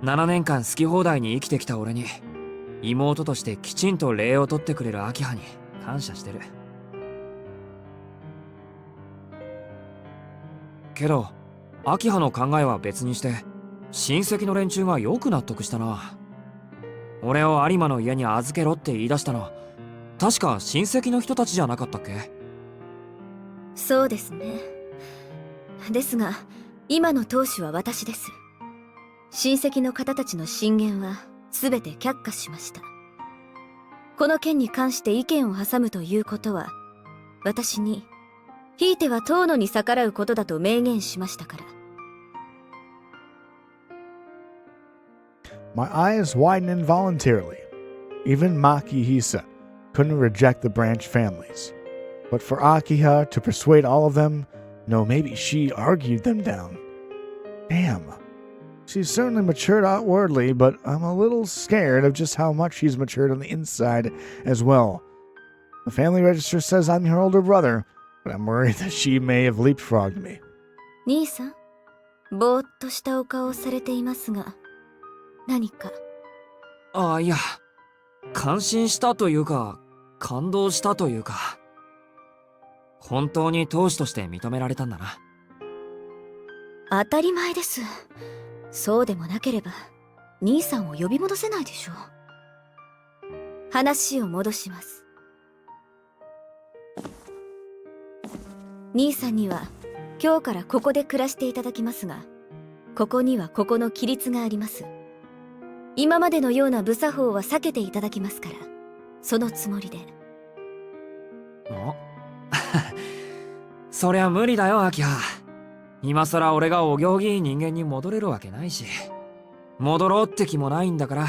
Speaker 2: 7年間好き放題に生きてきた俺に妹としてきちんと礼を取ってくれる明葉に感謝してる。けど明葉の考えは別にして、親戚の連中がよく納得したな。俺を有馬の家に預けろって言い出したの、確か親戚の人たちじゃなかったっけ？
Speaker 3: そうですね。ですが今の当主は私です。親戚の方たちの進言は全て却下しました。この件に関して意見を挟むということは、私にひいては遠野に逆らうことだと明言しましたから。
Speaker 1: My eyes widened involuntarily. Even Maki Hisa couldn't reject the branch families. But for Akiha to persuade all of them, no, maybe she argued them down. Damn. She's certainly matured outwardly, but I'm a little scared of just how much she's matured on the inside as well. The family register says I'm her older brother, but I'm worried that she may have leapfrogged me.
Speaker 3: 兄さん、ぼーっとしたお顔をされていますが、何か？
Speaker 2: ああ、いや、感心したというか、感動したというか、本当に当主として認められたんだな。
Speaker 3: 当たり前です。そうでもなければ兄さんを呼び戻せないでしょう。話を戻します。兄さんには今日からここで暮らしていただきますが、ここにはここの規律があります。今までのような無作法は避けていただきますから、そのつもりで。
Speaker 2: おそりゃ無理だよ、明葉。今さら俺がお行儀いい人間に戻れるわけないし、戻ろうって気もないんだから。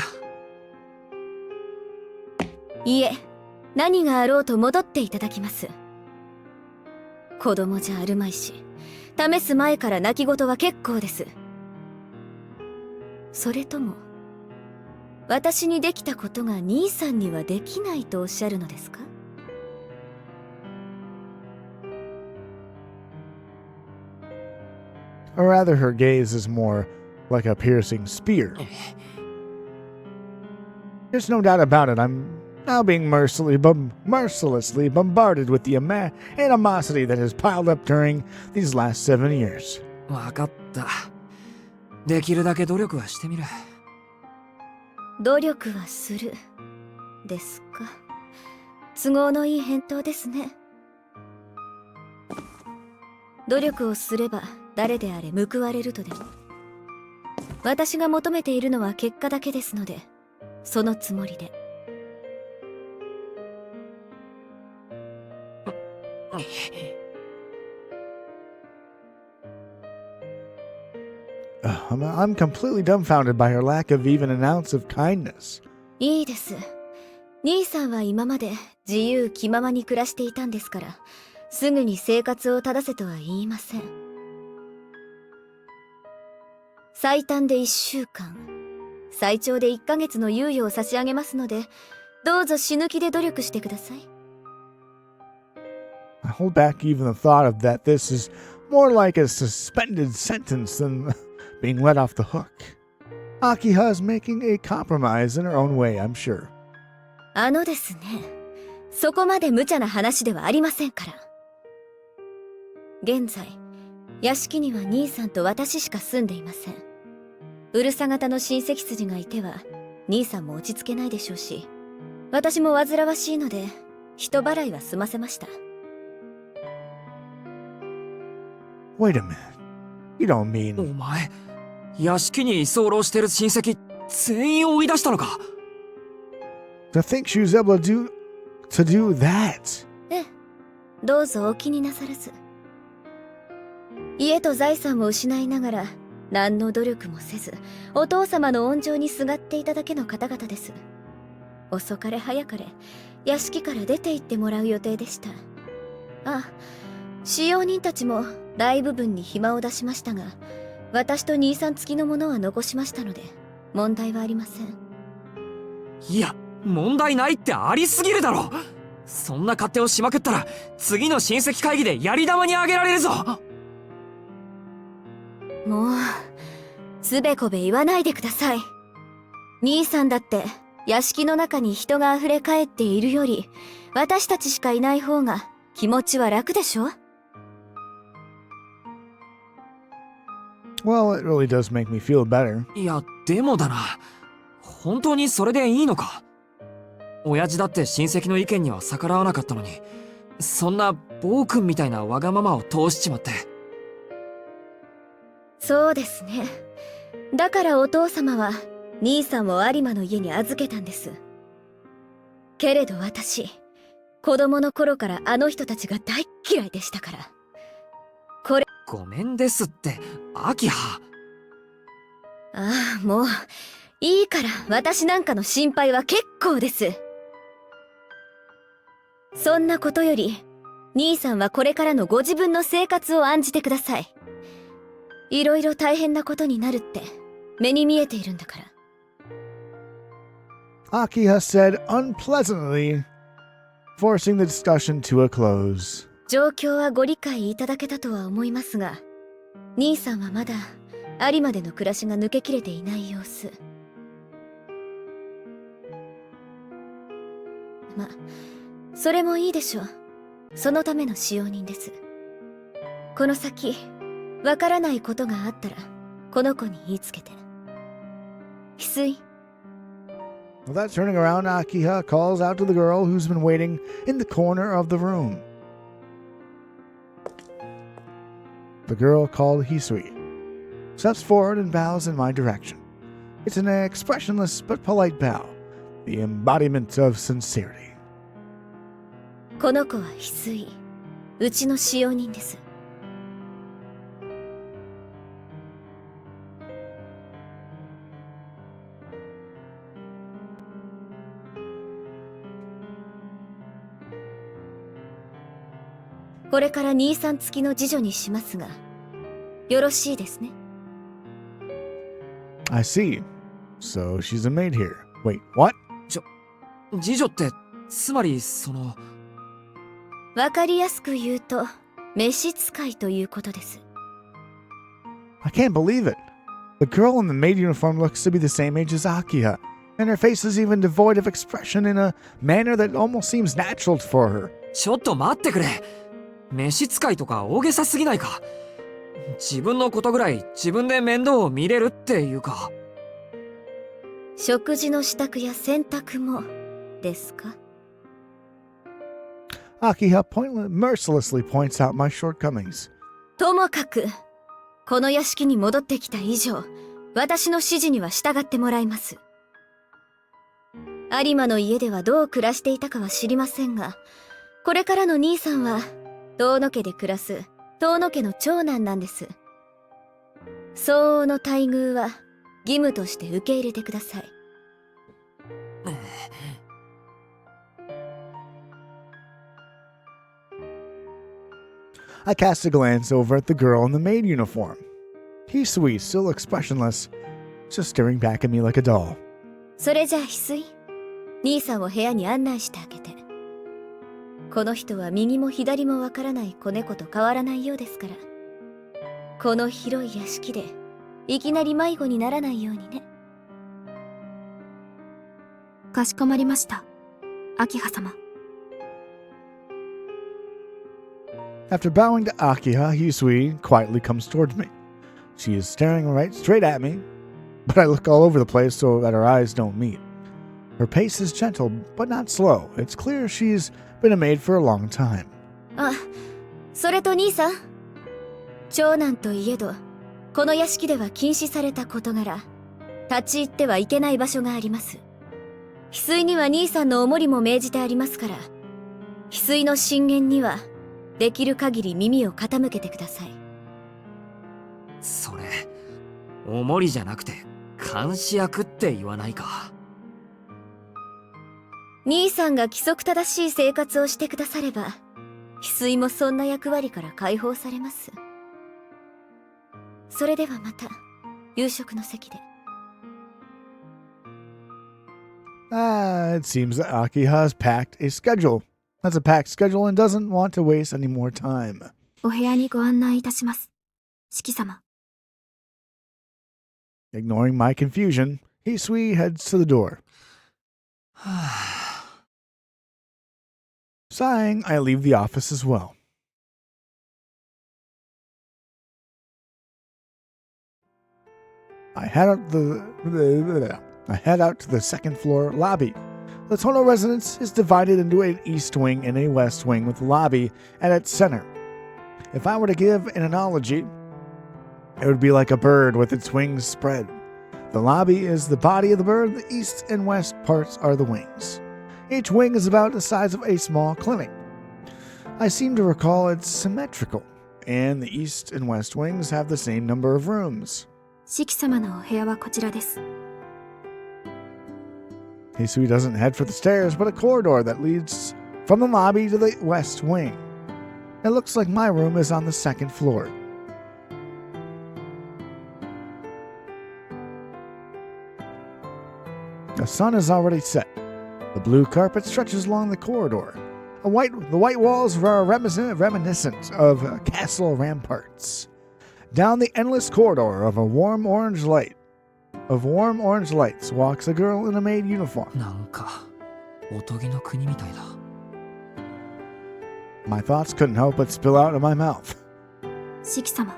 Speaker 3: いえ、何があろうと戻っていただきます。子供じゃあるまいし、試す前から泣き言は結構です。それとも私にできたことが兄さんにはできないとおっしゃるのですか？Or
Speaker 1: rather, her gaze is more like a piercing spear. There's no doubt about it, I'm now being mercilessly bombarded with the animosity that has piled up during these last 7 years.
Speaker 2: わかった。できるだけ努力はしてみる。
Speaker 3: 努力はするですか。都合のいい返答ですね。努力をすれば誰であれ報われるとでも。私が求めているのは結果だけですので、そのつもりで。
Speaker 1: I'm completely dumbfounded by her lack of even an ounce of kindness.
Speaker 3: いいです。兄さんは今まで自由気ままに暮らしていたんですから、すぐに生活を正せとは言いません。最短で1週間、最長で1ヶ月の猶予を差し上げますので、どうぞ死ぬ気で努力してください。
Speaker 1: I hold back even the thought of that this is more like a suspended sentence than being let off the hook. Akiha is making a compromise in her own way, I'm sure.
Speaker 3: ですね、そこまで無茶な話ではありませんから。現在、屋敷には兄さんと私しか住んでいません。うるさ型の親戚筋がいては、兄さんも落ち着けないでしょうし、私も煩わしいので、人払いは済ませました。
Speaker 1: Wait a minute. You don't
Speaker 2: お
Speaker 1: mean...
Speaker 2: 前、屋敷に居候してる親戚全員を追い出したのか？
Speaker 1: To think she was able to do that.
Speaker 3: ええ、どうぞお気になさらず。家と財産を失いながら何の努力もせず、お父様の温情にすがっていただけの方々です。遅かれ早かれ屋敷から出て行ってもらう予定でした。あ、使用人たちも大部分に暇を出しましたが、私と兄さん付きのものは残しましたので問題はありません。
Speaker 2: いや、問題ないってありすぎるだろ。そんな勝手をしまくったら次の親戚会議でやり玉にあげられるぞ。
Speaker 3: もうつべこべ言わないでください。兄さんだって屋敷の中に人があふれかえっているより私たちしかいない方が気持ちは楽でしょ。
Speaker 1: Well, it really does make me feel better.
Speaker 2: いやでもだな、本当にそれでいいのか。親父だって親戚の意見には逆らわなかったのに、そんな暴君みたいなわがままを通しちまって。
Speaker 3: そうですね。だからお父様は兄さんを有馬の家に預けたんです。けれど私、子供の頃からあの人たちが大嫌いでしたから。これ、
Speaker 2: ごめんですって、秋葉。
Speaker 3: ああ、もういいから、私なんかの心配は結構です。そんなことより兄さんはこれからのご自分の生活を案じてください。いろいろ大変なことになるって目に見えているんだから。
Speaker 1: Akiha said unpleasantly, forcing the discussion to a close.
Speaker 3: 状況はご理解いただけたとは思いますが、兄さんはまだ有馬での暮らしが抜けきれていない様子。ま、それもいいでしょう。そのための使用人です。この先わからないことがあったらこの子に言いつけて。翡翠。
Speaker 1: Without turning around, Akiha calls out to the girl who's been waiting in the corner of the room. The girl, called Hisui, steps forward and bows in my direction. It's an expressionless but polite bow, the embodiment of sincerity.
Speaker 3: この子は翡翠、うちの使用人です。これから兄さん付きの次女にしますが、よろしいですね。
Speaker 1: I see. So she's a maid here. Wait, what?
Speaker 2: 次女ってつまりその。
Speaker 3: わかりやすく言うと召使いということです。
Speaker 1: I can't believe it. The girl in the maid uniform looks to be the same age as Akiha, and her face is even devoid of expression in a manner that almost seems natural for her.
Speaker 2: ちょっと待ってくれ。召使いとか大げさすぎないか。自分のことぐらい自分で面倒を見れるっていうか。
Speaker 3: 食事の支度や洗濯もですか。
Speaker 1: Akiha mercilessly points out my shortcomings.
Speaker 3: ともかくこの屋敷に戻ってきた以上、私の指示には従ってもらいます。有馬の家ではどう暮らしていたかは知りませんが、これからの兄さんは遠野家で暮らす遠野家の長男なんです。相応の待遇は義務として受け入れてください。
Speaker 1: I cast a glance over at the girl in the maid uniform. Hisui, still expressionless, just staring back at me like a doll.
Speaker 3: それじゃあ翡翠、兄さんを部屋に案内してあげて。この人は右も左もわからない子猫と変わらないようですから、この広い屋敷でいきなり迷子にならないようにね。
Speaker 5: かしこまりました、秋葉様。
Speaker 1: After bowing to Akiha, Hisui quietly comes towards me. She is staring right straight at me, but I look all over the place so that our eyes don't meet. Her pace is gentle, but not slow. It's clear she's been a maid for a long time.
Speaker 3: あ、それと兄さん、長男といえどこの屋敷では禁止された事柄、立ち入ってはいけない場所があります。翡翠には兄さんのお守りも命じてありますから、翡翠の進言にはできる限り耳を傾けてください。
Speaker 2: それ、お守りじゃなくて監視役って言わないか。
Speaker 3: 兄さんが規則正しい生活をしてくだされば、翡翠もそんな役割から解放されます。それではまた夕食の席で。
Speaker 1: It seems that Akiha has packed a schedule has a packed schedule and doesn't want to waste any more time.
Speaker 5: お部屋にご案内いたします。四季様。
Speaker 1: Ignoring my confusion, Hisui heads to the door. Sighing, I leave the office as well. I head out to the second floor lobby. The Tono residence is divided into an east wing and a west wing with a lobby at its center. If I were to give an analogy, it would be like a bird with its wings spread. The lobby is the body of the bird, the east and west parts are the wings. Each wing is about the size of a small clinic. I seem to recall it's symmetrical, and the east and west wings have the same number of rooms.
Speaker 5: 四季様のお部屋はこちらです。
Speaker 1: Hisui doesn't head for the stairs, but a corridor that leads from the lobby to the west wing. It looks like my room is on the second floor. The sun is already set. The blue carpet stretches along the corridor. The white walls are reminiscent of castle ramparts. Down the endless corridor of warm orange lights walks a girl in a maid uniform.
Speaker 2: なんかおとぎの国みたいだ。
Speaker 1: My thoughts couldn't help but spill out of my mouth.
Speaker 5: 四季様。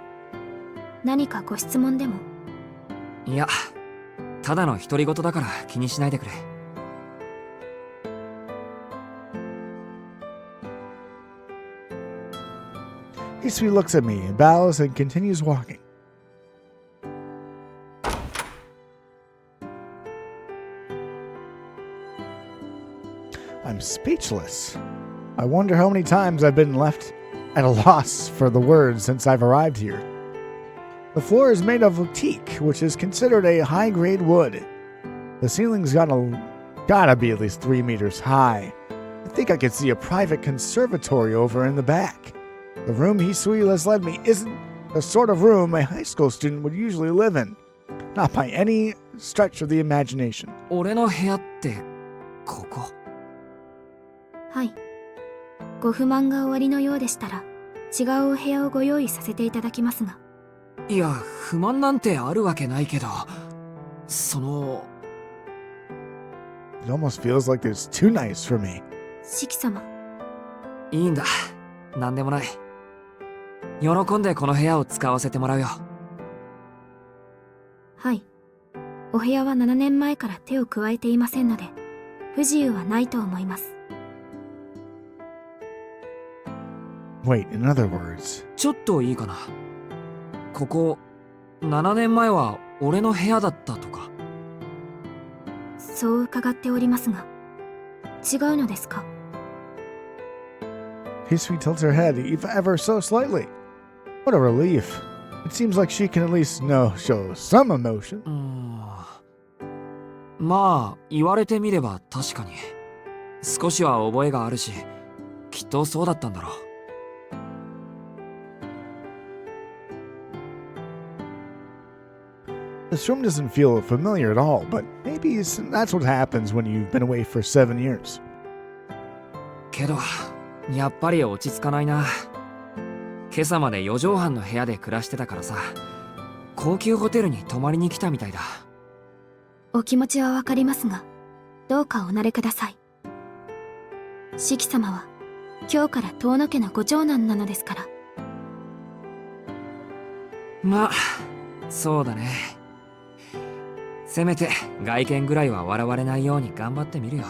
Speaker 5: 何かご質問でも。
Speaker 2: いや、ただの独り言だから気にしないでくれ。
Speaker 1: Hisui looks at me and bows and continues walking. I'm speechless. I wonder how many times I've been left at a loss for the words since I've arrived here. The floor is made of teak, which is considered a high-grade wood. The ceiling's gotta be at least 3 meters high. I think I could see a private conservatory over in the back. The room Hisui has led me isn't the sort of room a high school student would usually live in. Not by any stretch of the imagination.
Speaker 2: 俺の部屋ってここ。
Speaker 5: はい。ご不満がおありのようでしたら、違うお部屋をご用意させていただきますが。
Speaker 2: いや、不満なんてあるわけないけど、その。
Speaker 1: It almost feels like it's too nice for me.
Speaker 5: 四季様。
Speaker 2: いいんだ。なんでもない。喜んでこの部屋を使わせてもらうよ。
Speaker 5: はい。お部屋は7年前から手を加えていませんので、不自由はないと思います。
Speaker 1: Wait, in other words.
Speaker 2: ちょっといいかな。ここ、7年前は俺の部屋だったとか。
Speaker 5: そう伺っておりますが、違うのですか？
Speaker 1: Hisui tilts her head ever so slightly. What a relief. It seems like she can at least show some emotion.
Speaker 2: まあ、言われてみれば確かに。少しは覚えがあるし、きっとそうだったんだろう。
Speaker 1: This room doesn't feel familiar at all, but maybe that's what happens when you've been away for 7 years.
Speaker 2: けど、やっぱり落ち着かないな。今朝まで4畳半の部屋で暮らしてたからさ、高級ホテルに泊まりに来たみたいだ。
Speaker 5: お気持ちはわかりますが、どうかお慣れください。四季様は今日から遠野家のご長男なのですから。
Speaker 2: まあ、そうだね。せめて外見ぐらいは笑われないように頑張ってみるよ。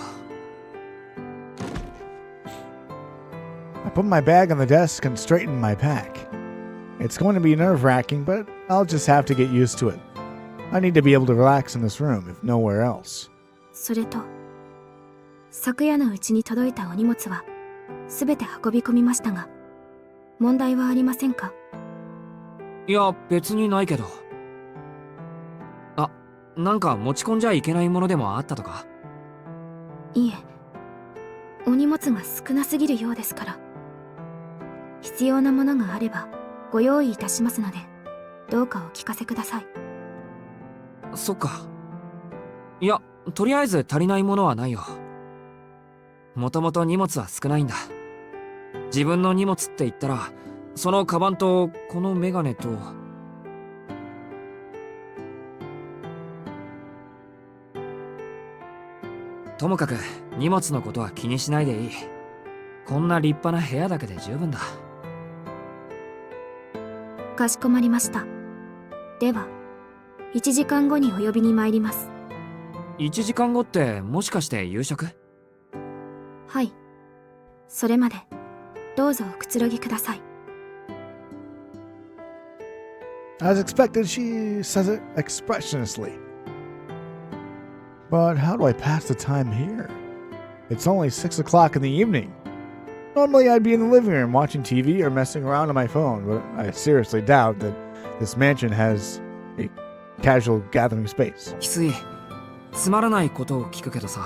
Speaker 1: I put my bag on the desk and straighten my pack. It's going to be nerve-wracking, but I'll just have to get used to it. I need to be able to relax in this room, if nowhere else.
Speaker 5: それと、昨夜のうちに届いたお荷物はすべて運び込みましたが、問題はありませんか？
Speaker 2: いや、別にないけど。あ、なんか持ち込んじゃいけないものでもあったとか？
Speaker 5: いえ、お荷物が少なすぎるようですから。必要なものがあればご用意いたしますので、どうかお聞かせください。
Speaker 2: そっか。いや、とりあえず足りないものはないよ。もともと荷物は少ないんだ。自分の荷物って言ったら、そのカバンとこのメガネと。ともかく荷物のことは気にしないでいい。こんな立派な部屋だけで十分だ。
Speaker 5: かしこまりました。では1時間後にお呼びに参ります。
Speaker 2: 1時間後ってもしかして夕食？
Speaker 5: はい。それまでどうぞおくつろぎください。
Speaker 1: As expected, she says it expressionlessly. But how do I pass the time here? It's only 6 o'clock in the evening. Normally I'd be in the living room watching TV or messing around on my phone, but I seriously doubt that this mansion has a casual gathering space.
Speaker 2: 翡翠、つまらないことを聞くけどさ、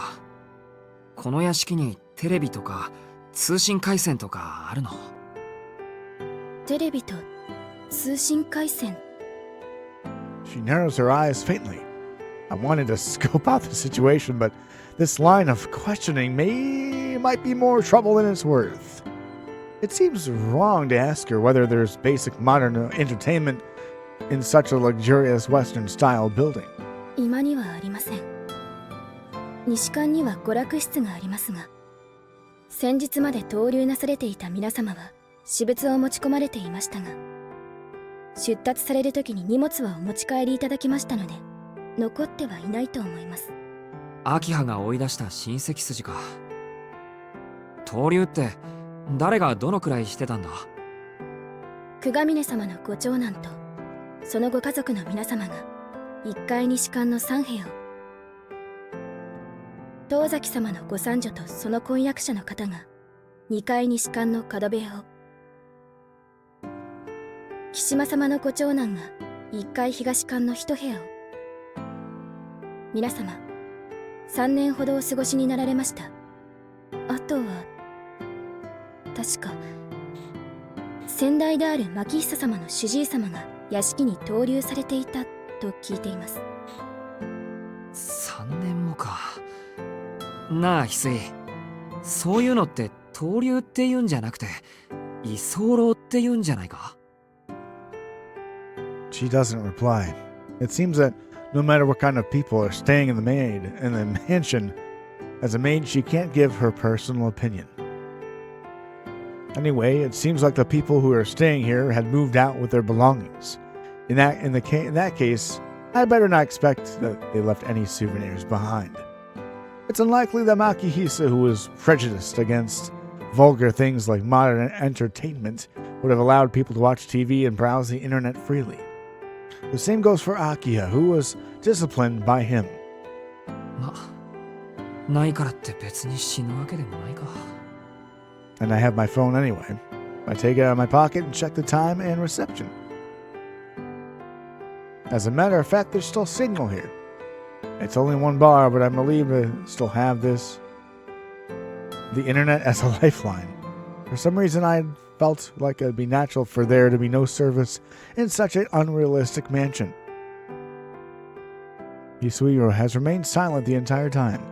Speaker 2: この屋敷にテレビとか通信回線とかあるの？
Speaker 3: テレビと通信回線。
Speaker 1: She narrows her eyes faintly. I wanted to scope out the situation, but this line of questioning might be more trouble than it's worth. It seems wrong to ask her whether there's basic modern entertainment in such a luxurious Western-style building.
Speaker 3: 今にはありません。西館には娯楽室がありますが、先日まで逗留なされていた皆様は私物を持ち込まれていましたが、出立される時に荷物はお持ち帰りいただきましたので、残ってはいないと思います。
Speaker 2: 秋葉が追い出した親戚筋か。逗留って誰がどのくらいしてたんだ？
Speaker 3: 久我峰様のご長男とそのご家族の皆様が1階に士官の3部屋を、東崎様のご三女とその婚約者の方が2階に士官の角部屋を、木島様のご長男が1階東館の1部屋を。皆様3年ほどお過ごしになられました。あとは確か先代である牧久様の主治医様が屋敷に逗留されていたと聞いています。
Speaker 2: 3年もか。なあ翡翠、そういうのって逗留って言うんじゃなくて居候って言うんじゃないか？
Speaker 1: She doesn't reply. It seems that no matter what kind of people are staying in the mansion, as a maid she can't give her personal opinion. Anyway, it seems like the people who are staying here had moved out with their belongings. In that case, I'd better not expect that they left any souvenirs behind. It's unlikely that Makihisa, who was prejudiced against vulgar things like modern entertainment, would have allowed people to watch TV and browse the internet freely. The same goes for Akiha, who was disciplined by him.
Speaker 2: ま、ないからって別に死ぬわけでもないか。
Speaker 1: And I have my phone anyway. I take it out of my pocket and check the time and reception. As a matter of fact, there's still signal here. It's only one bar, but I'm relieved to still have the internet as a lifeline. For some reason, I felt like it'd be natural for there to be no service in such an unrealistic mansion. Hisui has remained silent the entire time.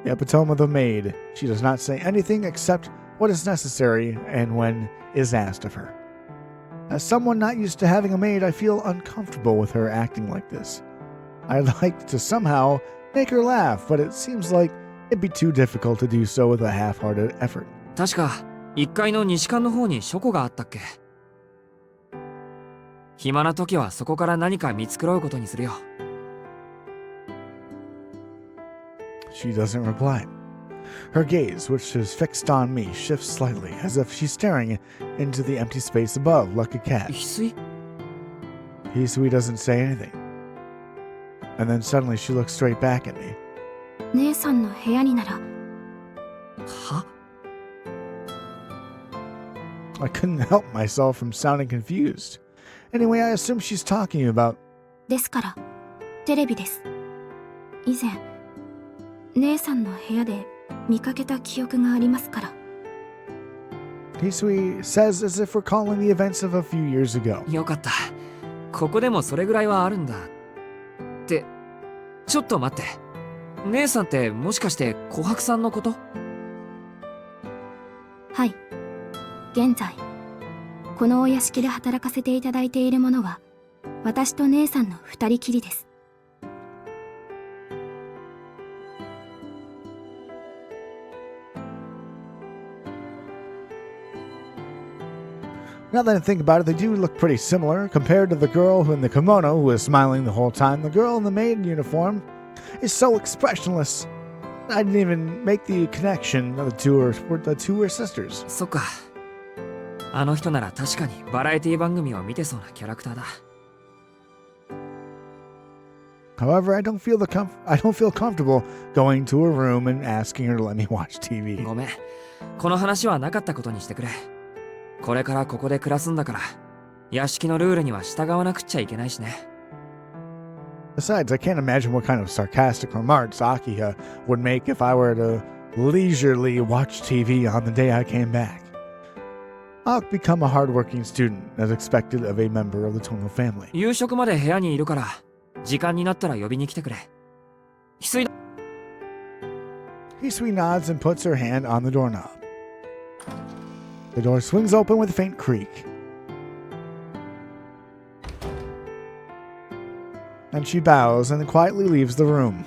Speaker 1: The epitome of the maid, she does not say anything except what is necessary and when is asked of her. As someone not used to having a maid, I feel uncomfortable with her acting like this. I'd like to somehow make her laugh, but it seems like it'd be too difficult to do so with a half-hearted effort.
Speaker 2: 確か1階の西館の方に書庫があったっけ？暇な時はそこから何か見繕うことにするよ。
Speaker 1: She doesn't reply. Her gaze, which is fixed on me, shifts slightly, as if she's staring into the empty space above, like a cat.
Speaker 2: 翡翠？
Speaker 1: Hisui doesn't say anything. And then suddenly she looks straight back at me.
Speaker 5: 姉さんの部屋になら。
Speaker 2: は？
Speaker 1: I couldn't help myself from sounding confused. Anyway, I assume she's talking about...
Speaker 5: ですからテレビです。以前姉さんの部屋で見かけた記憶がありますから。
Speaker 1: Hisui says as if recalling the events of a few years ago.
Speaker 2: よかった。ここでもそれぐらいはあるんだ。って、ちょっと待って。姉さんってもしかして琥珀さんのこと？
Speaker 5: はい。現在、このお屋敷で働かせていただいているものは、私と姉さんの二人きりです。
Speaker 1: Now that I think about it, they do look pretty similar. Compared to the girl in the kimono who was smiling the whole time, the girl in the maid uniform is so expressionless. I didn't even make the connection of the two were sisters.
Speaker 2: そっか。あの人なら確かにバラエティ番組を見てそうなキャラクターだ。
Speaker 1: However, I don't feel comfortable going to her room and asking her to let me watch TV.
Speaker 2: ごめん。この話はなかったことにしてくれ。これからここで暮らすんだから、屋敷のルールには従わなくっちゃいけないしね。
Speaker 1: Besides, I can't imagine what kind of sarcastic remarks Akiha would make if I were to leisurely watch TV on the day I came back. I'll become a hardworking student, as expected of a member of the Tono family.
Speaker 2: 夕食まで部屋にいるから、時間になったら呼びに来てくれ。翡翠。
Speaker 1: Hisui nods and puts her hand on the doorknob. The door swings open with a faint creak. And she bows and quietly leaves the room.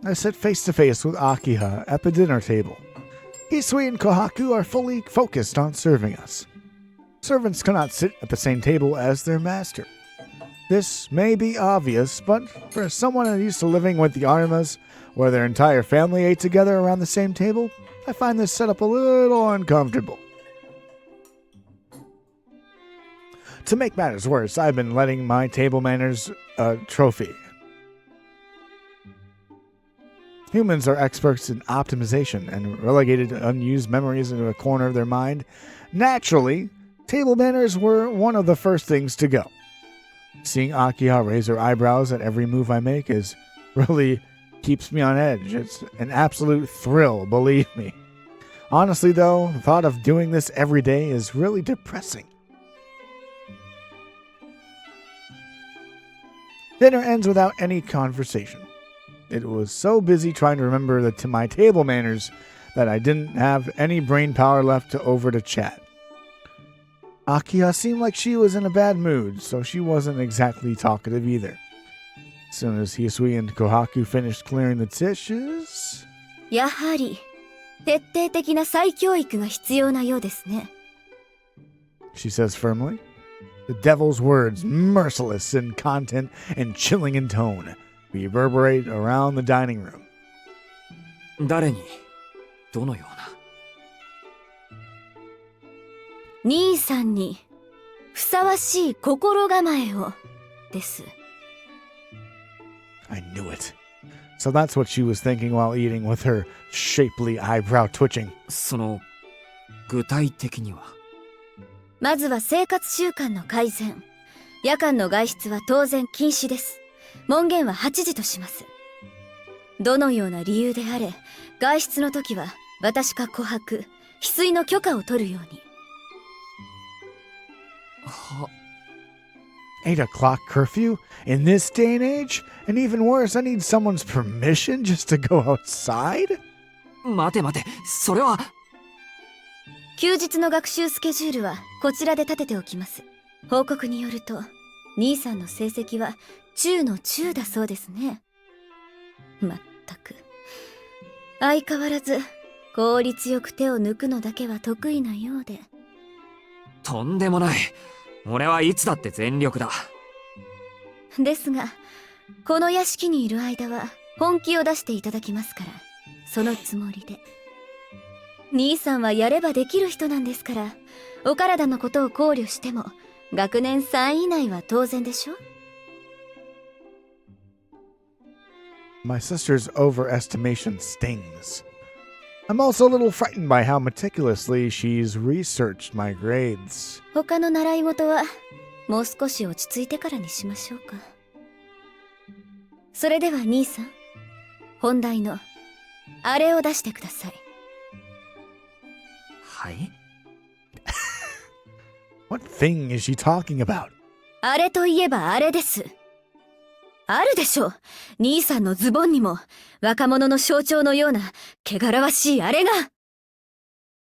Speaker 1: I sit face to face with Akiha at the dinner table. Hisui and Kohaku are fully focused on serving us. Servants cannot sit at the same table as their master. This may be obvious, but for someone used to living with the Arimas, where their entire family ate together around the same table, I find this setup a little uncomfortable. To make matters worse, I've been letting my table manners trophy. Humans are experts in optimization and relegated unused memories into a corner of their mind. Naturally, table manners were one of the first things to go. Seeing Akiha raise her eyebrows at every move I make really keeps me on edge. It's an absolute thrill, believe me. Honestly, though, the thought of doing this every day is really depressing. Dinner ends without any conversation. It was so busy trying to remember my table manners that I didn't have any brain power left over to chat. Akiha seemed like she was in a bad mood, so she wasn't exactly talkative either. As soon as Hisui and Kohaku finished clearing the dishes...
Speaker 3: やはり、徹底的な再教育が必要なようですね。
Speaker 1: She says firmly. The devil's words, merciless in content and chilling in tone, reverberate around the dining room.
Speaker 2: 誰にどのような。
Speaker 3: 兄さんにふさわしい心構えをです。
Speaker 1: I knew it. So that's what she was thinking while eating, with her shapely eyebrow twitching.
Speaker 2: その具体的には。
Speaker 3: まずは生活習慣の改善。夜間の外出は当然禁止です。門限は8時とします。どのような理由であれ、外出の時は私か琥珀、翡翠の許可を取るように。
Speaker 2: は。
Speaker 1: 8 o'clock curfew? In this day and age? And even worse, I need someone's permission just to go outside?
Speaker 2: 待て待て、それは。
Speaker 3: 休日の学習スケジュールはこちらで立てておきます。報告によると、兄さんの成績は中の中だそうですね。まったく。相変わらず、効率よく手を抜くのだけは得意なようで。
Speaker 2: とんでもない。俺はいつだって全力だ。
Speaker 3: ですが、この屋敷にいる間は本気を出していただきますから、そのつもりで。兄さんはやればできる人なんですから、お体のことを考慮しても、学年3位以内は当然でしょ。
Speaker 1: My sister's overestimation stings. I'm also a little frightened by how meticulously she's researched my grades.
Speaker 3: 他の習い事はもう少し落ち着いてからにしましょうか。それでは兄さん、本題のあれを出してください。
Speaker 2: はい。
Speaker 1: What thing is she talking about?
Speaker 3: あれといえばあれです。あるでしょう。兄さんのズボンにも若者の象徴のような汚らわしいあれが。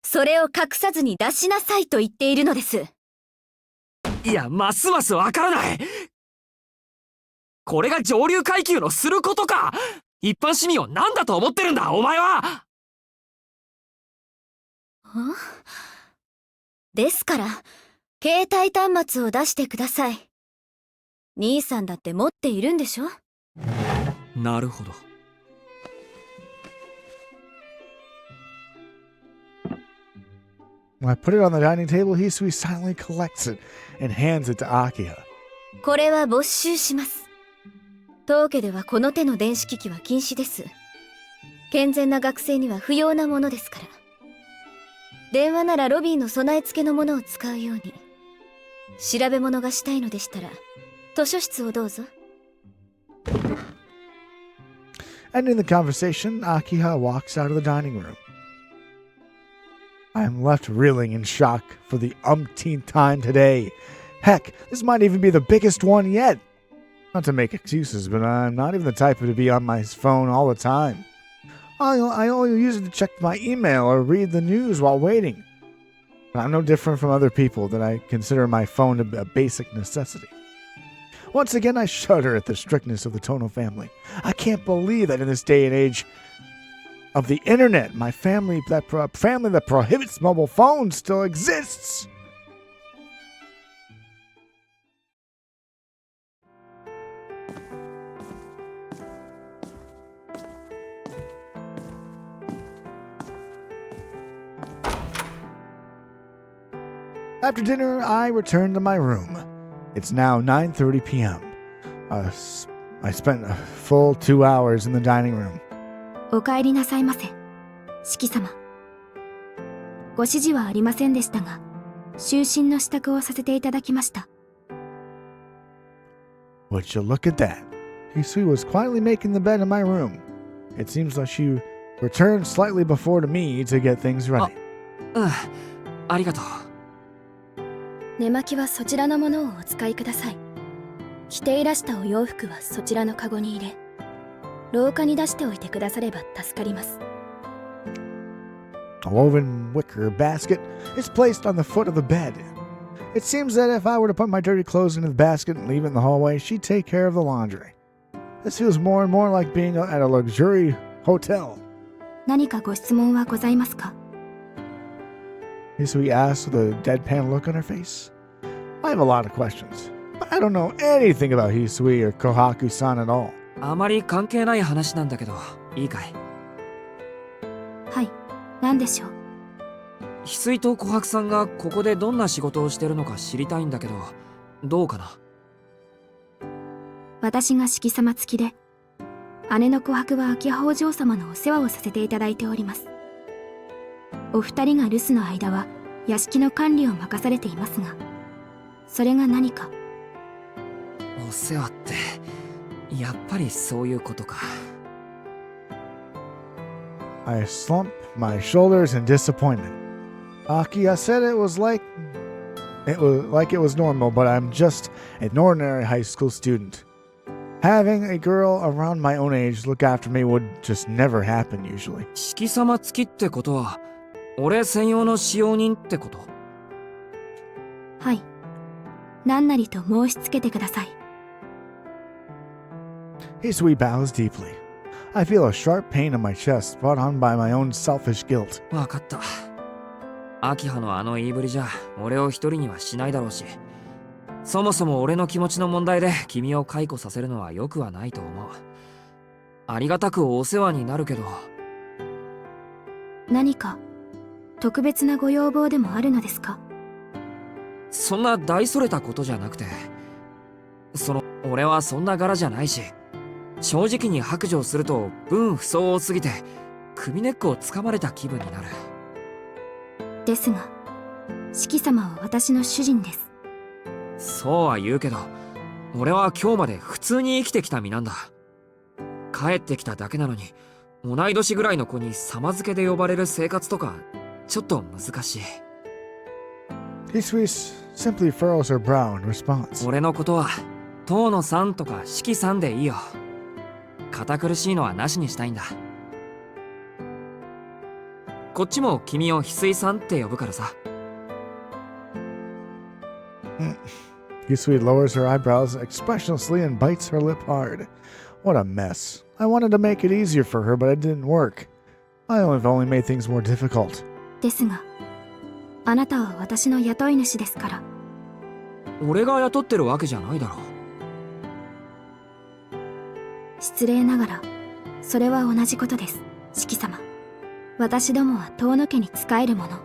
Speaker 3: それを隠さずに出しなさいと言っているのです。
Speaker 2: いや、ますますわからない。これが上流階級のすることか。一般市民を何だと思ってるんだ、お前は。
Speaker 3: ですから、携帯端末を出してください。兄さんだって持っているんでしょ？
Speaker 2: なるほど。
Speaker 1: When I put it on the dining table, Hisui silently collects it and hands it to Akiha.
Speaker 3: これは没収します。当家ではこの手の電子機器は禁止です。健全な学生には不要なものですから。電話ならロビーの備え付けのものを使うように。調べ物がしたいのでしたら、図書室をどうぞ。
Speaker 1: Ending the conversation, Akiha walks out of the dining room. I am left reeling in shock for the umpteenth time today. Heck, this might even be the biggest one yet. Not to make excuses, but I'm not even the type to be on my phone all the time. I only use it to check my email or read the news while waiting. But I'm no different from other people that I consider my phone a basic necessity. Once again, I shudder at the strictness of the Tono family. I can't believe that in this day and age of the internet, my family that prohibits mobile phones still exists. After dinner, I return to my room. It's now 9:30 p.m. I spent a full 2 hours in the dining room.
Speaker 5: お帰りなさいませ、四季様。ご指示はありませんでしたが、就寝の支度をさせていただきました。
Speaker 1: Would you look at that? Hisui was quietly making the bed in my room. It seems like she returned slightly before to me to get things ready.
Speaker 2: ありがとう。
Speaker 5: 寝巻きはそちらのものをお使いください。着ていらしたお洋服はそちらのカゴに入れ、廊下に出しておいてくだされば助かります。
Speaker 1: A woven wicker basket is placed on the foot of the bed. It seems that if I were to put my dirty clothes into the basket and leave it in the hallway, she'd take care of the laundry. This feels more and more like being at a luxury hotel.
Speaker 5: 何かご質問はございますか？
Speaker 1: Hisui asks with a deadpan look on her face. I have a lot of questions, but I don't know anything about Hisui or Kohaku-san at all.
Speaker 2: あまり関係ない話なんだけど、いいかい？
Speaker 5: はい、何でしょう？
Speaker 2: 翡翠と琥珀さんがここでどんな仕事をしてるのか知りたいんだけど、どうかな？
Speaker 5: 私が四季様付きで、姉の琥珀は秋葉お嬢様のお世話をさせていただいております。お二人が留守の間は屋敷の管理を任されていますが、それが何か？
Speaker 2: お世話って、やっぱりそういうことか。
Speaker 1: I slump my shoulders in disappointment. Akiya said it was like it was normal, but I'm just an ordinary high school student. Having a girl around my own age look after me would just never happen usually.
Speaker 2: 四季様付きってことは、俺専用の使用人ってこと？
Speaker 5: はい。何なりと申し付けてください。
Speaker 1: Hisui bows deeply. I feel a sharp pain in my chest brought on by my own selfish guilt.
Speaker 2: わかった。秋葉のあの言いぶりじゃ、俺を一人にはしないだろうし、そもそも俺の気持ちの問題で君を解雇させるのは良くはないと思う。ありがたくお世話になるけど。
Speaker 5: 何か特別なご要望でもあるのですか？
Speaker 2: そんな大それたことじゃなくて、俺はそんな柄じゃないし、正直に白状すると分不相応すぎて首根っこをつかまれた気分になる。
Speaker 5: ですが、四季様は私の主人です。
Speaker 2: そうは言うけど、俺は今日まで普通に生きてきた身なんだ。帰ってきただけなのに、同い年ぐらいの子に様付けで呼ばれる生活とかちょっと難しい。
Speaker 1: Hisui simply furrows her brow in response.
Speaker 2: 俺のことは遠野さんとか四季さんでいいよ。堅苦しいのはなしにしたいんだ。こっちも君を翡翠さんって呼ぶからさ。
Speaker 1: Hisui lowers her eyebrows expressionlessly and bites her lip hard. What a mess. I wanted to make it easier for her, but it didn't work. I have only made things more difficult.
Speaker 5: ですが、あなたは私の雇い主ですから。
Speaker 2: 俺が雇ってるわけじゃないだろう。
Speaker 5: 失礼ながら、それは同じことです、四季様。私どもは遠野家に仕える者。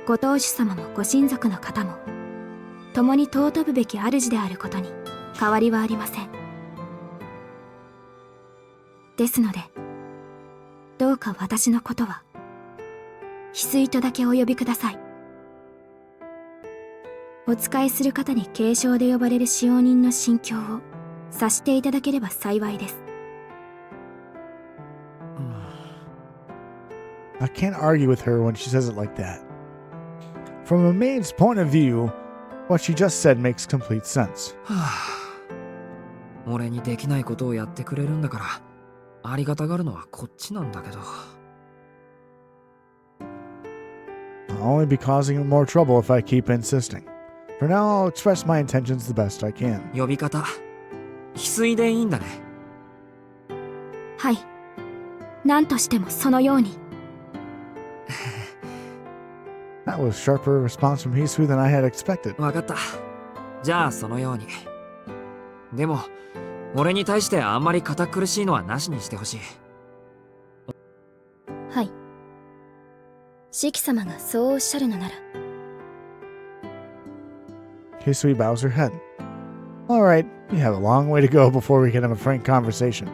Speaker 5: ご当主様もご親族の方も、共に尊ぶべき主であることに変わりはありません。ですので、どうか私のことは、翡翠とだけお呼びください。お仕えする方に継承で呼ばれる使用人の心境を察していただければ幸いです。
Speaker 1: I can't argue with her when she says it like that. From a maid's point of view, what she just said makes complete sense.
Speaker 2: 俺にできないことをやってくれるんだから、ありがたがるのはこっちなんだけど。
Speaker 1: I'll only be causing her more trouble if I keep insisting. For now, I'll express my intentions the best I can.
Speaker 2: 呼び方、翡翠でいいんだね。
Speaker 5: はい。何としてもそのように。
Speaker 1: That was sharper response from Hisui than I had expected.
Speaker 2: わかった。じゃあそのように。でも、俺に対してあんまり堅苦しいのはなしにしてほしい。
Speaker 3: はい。四季様がそうおっしゃるのなら。
Speaker 1: Hisui bows her head. All right, we have a long way to go before we can have a frank conversation.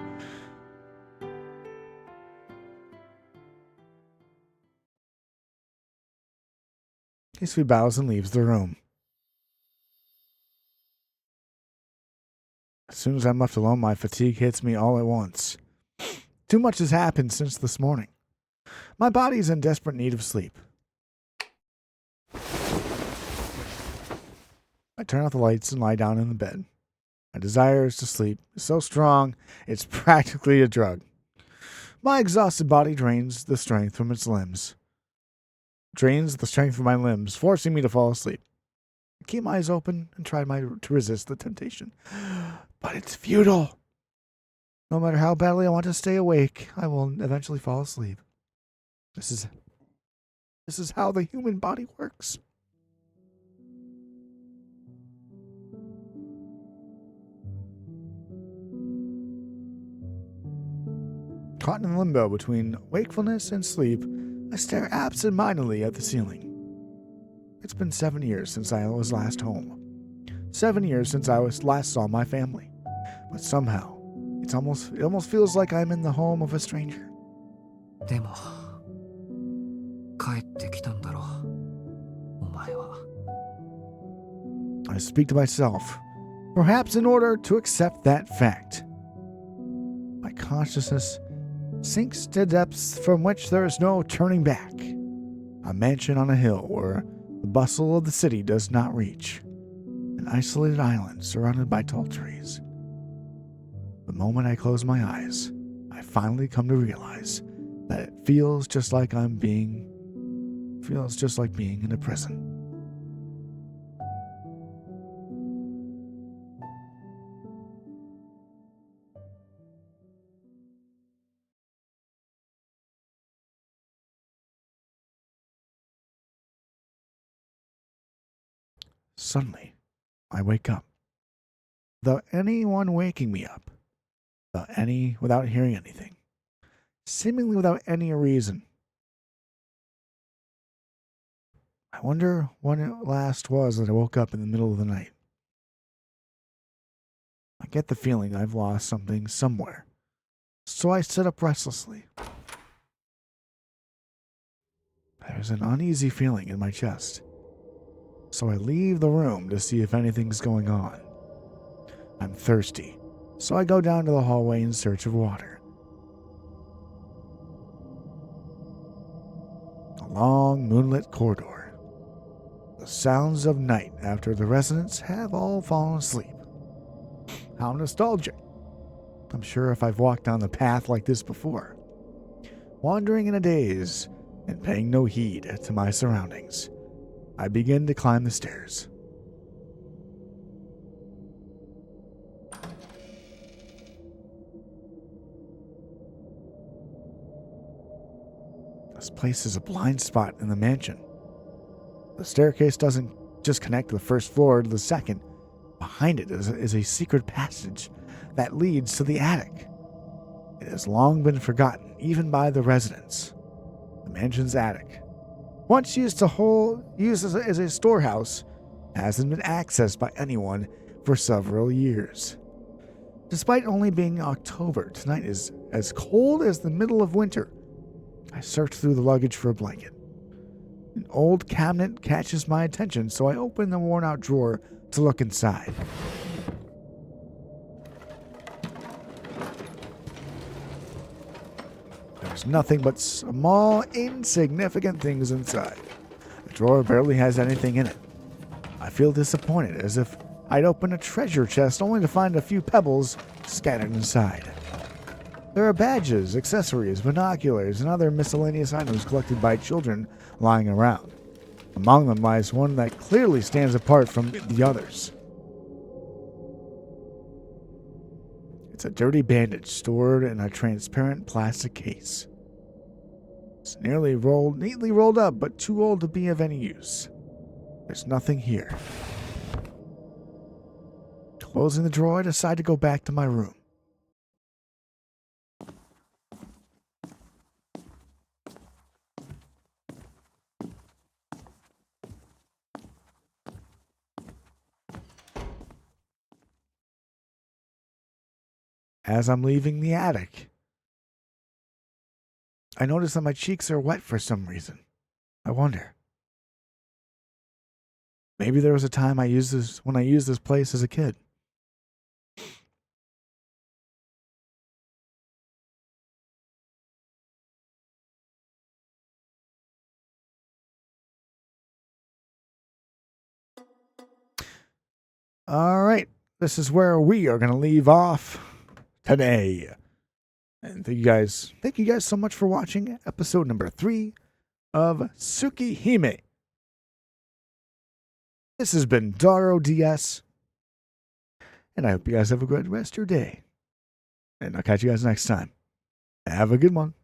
Speaker 1: Hisui bows and leaves the room. As soon as I'm left alone, my fatigue hits me all at once. Too much has happened since this morning. My body is in desperate need of sleep. I turn off the lights and lie down in the bed. My desire to sleep is so strong, it's practically a drug. My exhausted body drains the strength from my limbs, forcing me to fall asleep. I keep my eyes open and try to resist the temptation. But it's futile. No matter how badly I want to stay awake, I will eventually fall asleep. This is how the human body works. Caught in limbo between wakefulness and sleep, I stare absent-mindedly at the ceiling. It's been 7 years since I was last home. 7 years since I last saw my family. But somehow, it almost feels like I'm in the home of a stranger.
Speaker 2: でも、帰ってきたんだろう、お前は。
Speaker 1: I speak to myself, perhaps in order to accept that fact. My consciousness sinks to depths from which there is no turning back. A mansion on a hill where the bustle of the city does not reach. An isolated island surrounded by tall trees. The moment I close my eyes, I finally come to realize that it feels just like being in a prison. Suddenly, I wake up. Without anyone waking me up. Without hearing anything. Seemingly without any reason. I wonder when it last was that I woke up in the middle of the night. I get the feeling I've lost something somewhere. So I sit up restlessly. There's an uneasy feeling in my chest. So I leave the room to see if anything's going on. I'm thirsty, so I go down to the hallway in search of water. A long moonlit corridor. The sounds of night after the residents have all fallen asleep. How nostalgic. I'm sure if I've walked down the path like this before. Wandering in a daze and paying no heed to my surroundings, I begin to climb the stairs. This place is a blind spot in the mansion. The staircase doesn't just connect the first floor to the second. Behind it is a secret passage that leads to the attic. It has long been forgotten, even by the residents. The mansion's attic, once used as a storehouse, hasn't been accessed by anyone for several years. Despite only being October, tonight is as cold as the middle of winter. I search through the luggage for a blanket. An old cabinet catches my attention, so I open the worn-out drawer to look inside. There's nothing but small, insignificant things inside. The drawer barely has anything in it. I feel disappointed, as if I'd opened a treasure chest only to find a few pebbles scattered inside. There are badges, accessories, binoculars, and other miscellaneous items collected by children lying around. Among them lies one that clearly stands apart from the others. It's a dirty bandage stored in a transparent plastic case. It's neatly rolled up, but too old to be of any use. There's nothing here. Closing the drawer, I decide to go back to my room. As I'm leaving the attic, I notice that my cheeks are wet for some reason. I wonder. Maybe there was a time when I used this place as a kid. All right, this is where we are going to leave off today. And thank you guys so much for watching episode number 3 of Tsukihime. This has been Daaro DS, and I hope you guys have a good rest of your day. And I'll catch you guys next time. Have a good one.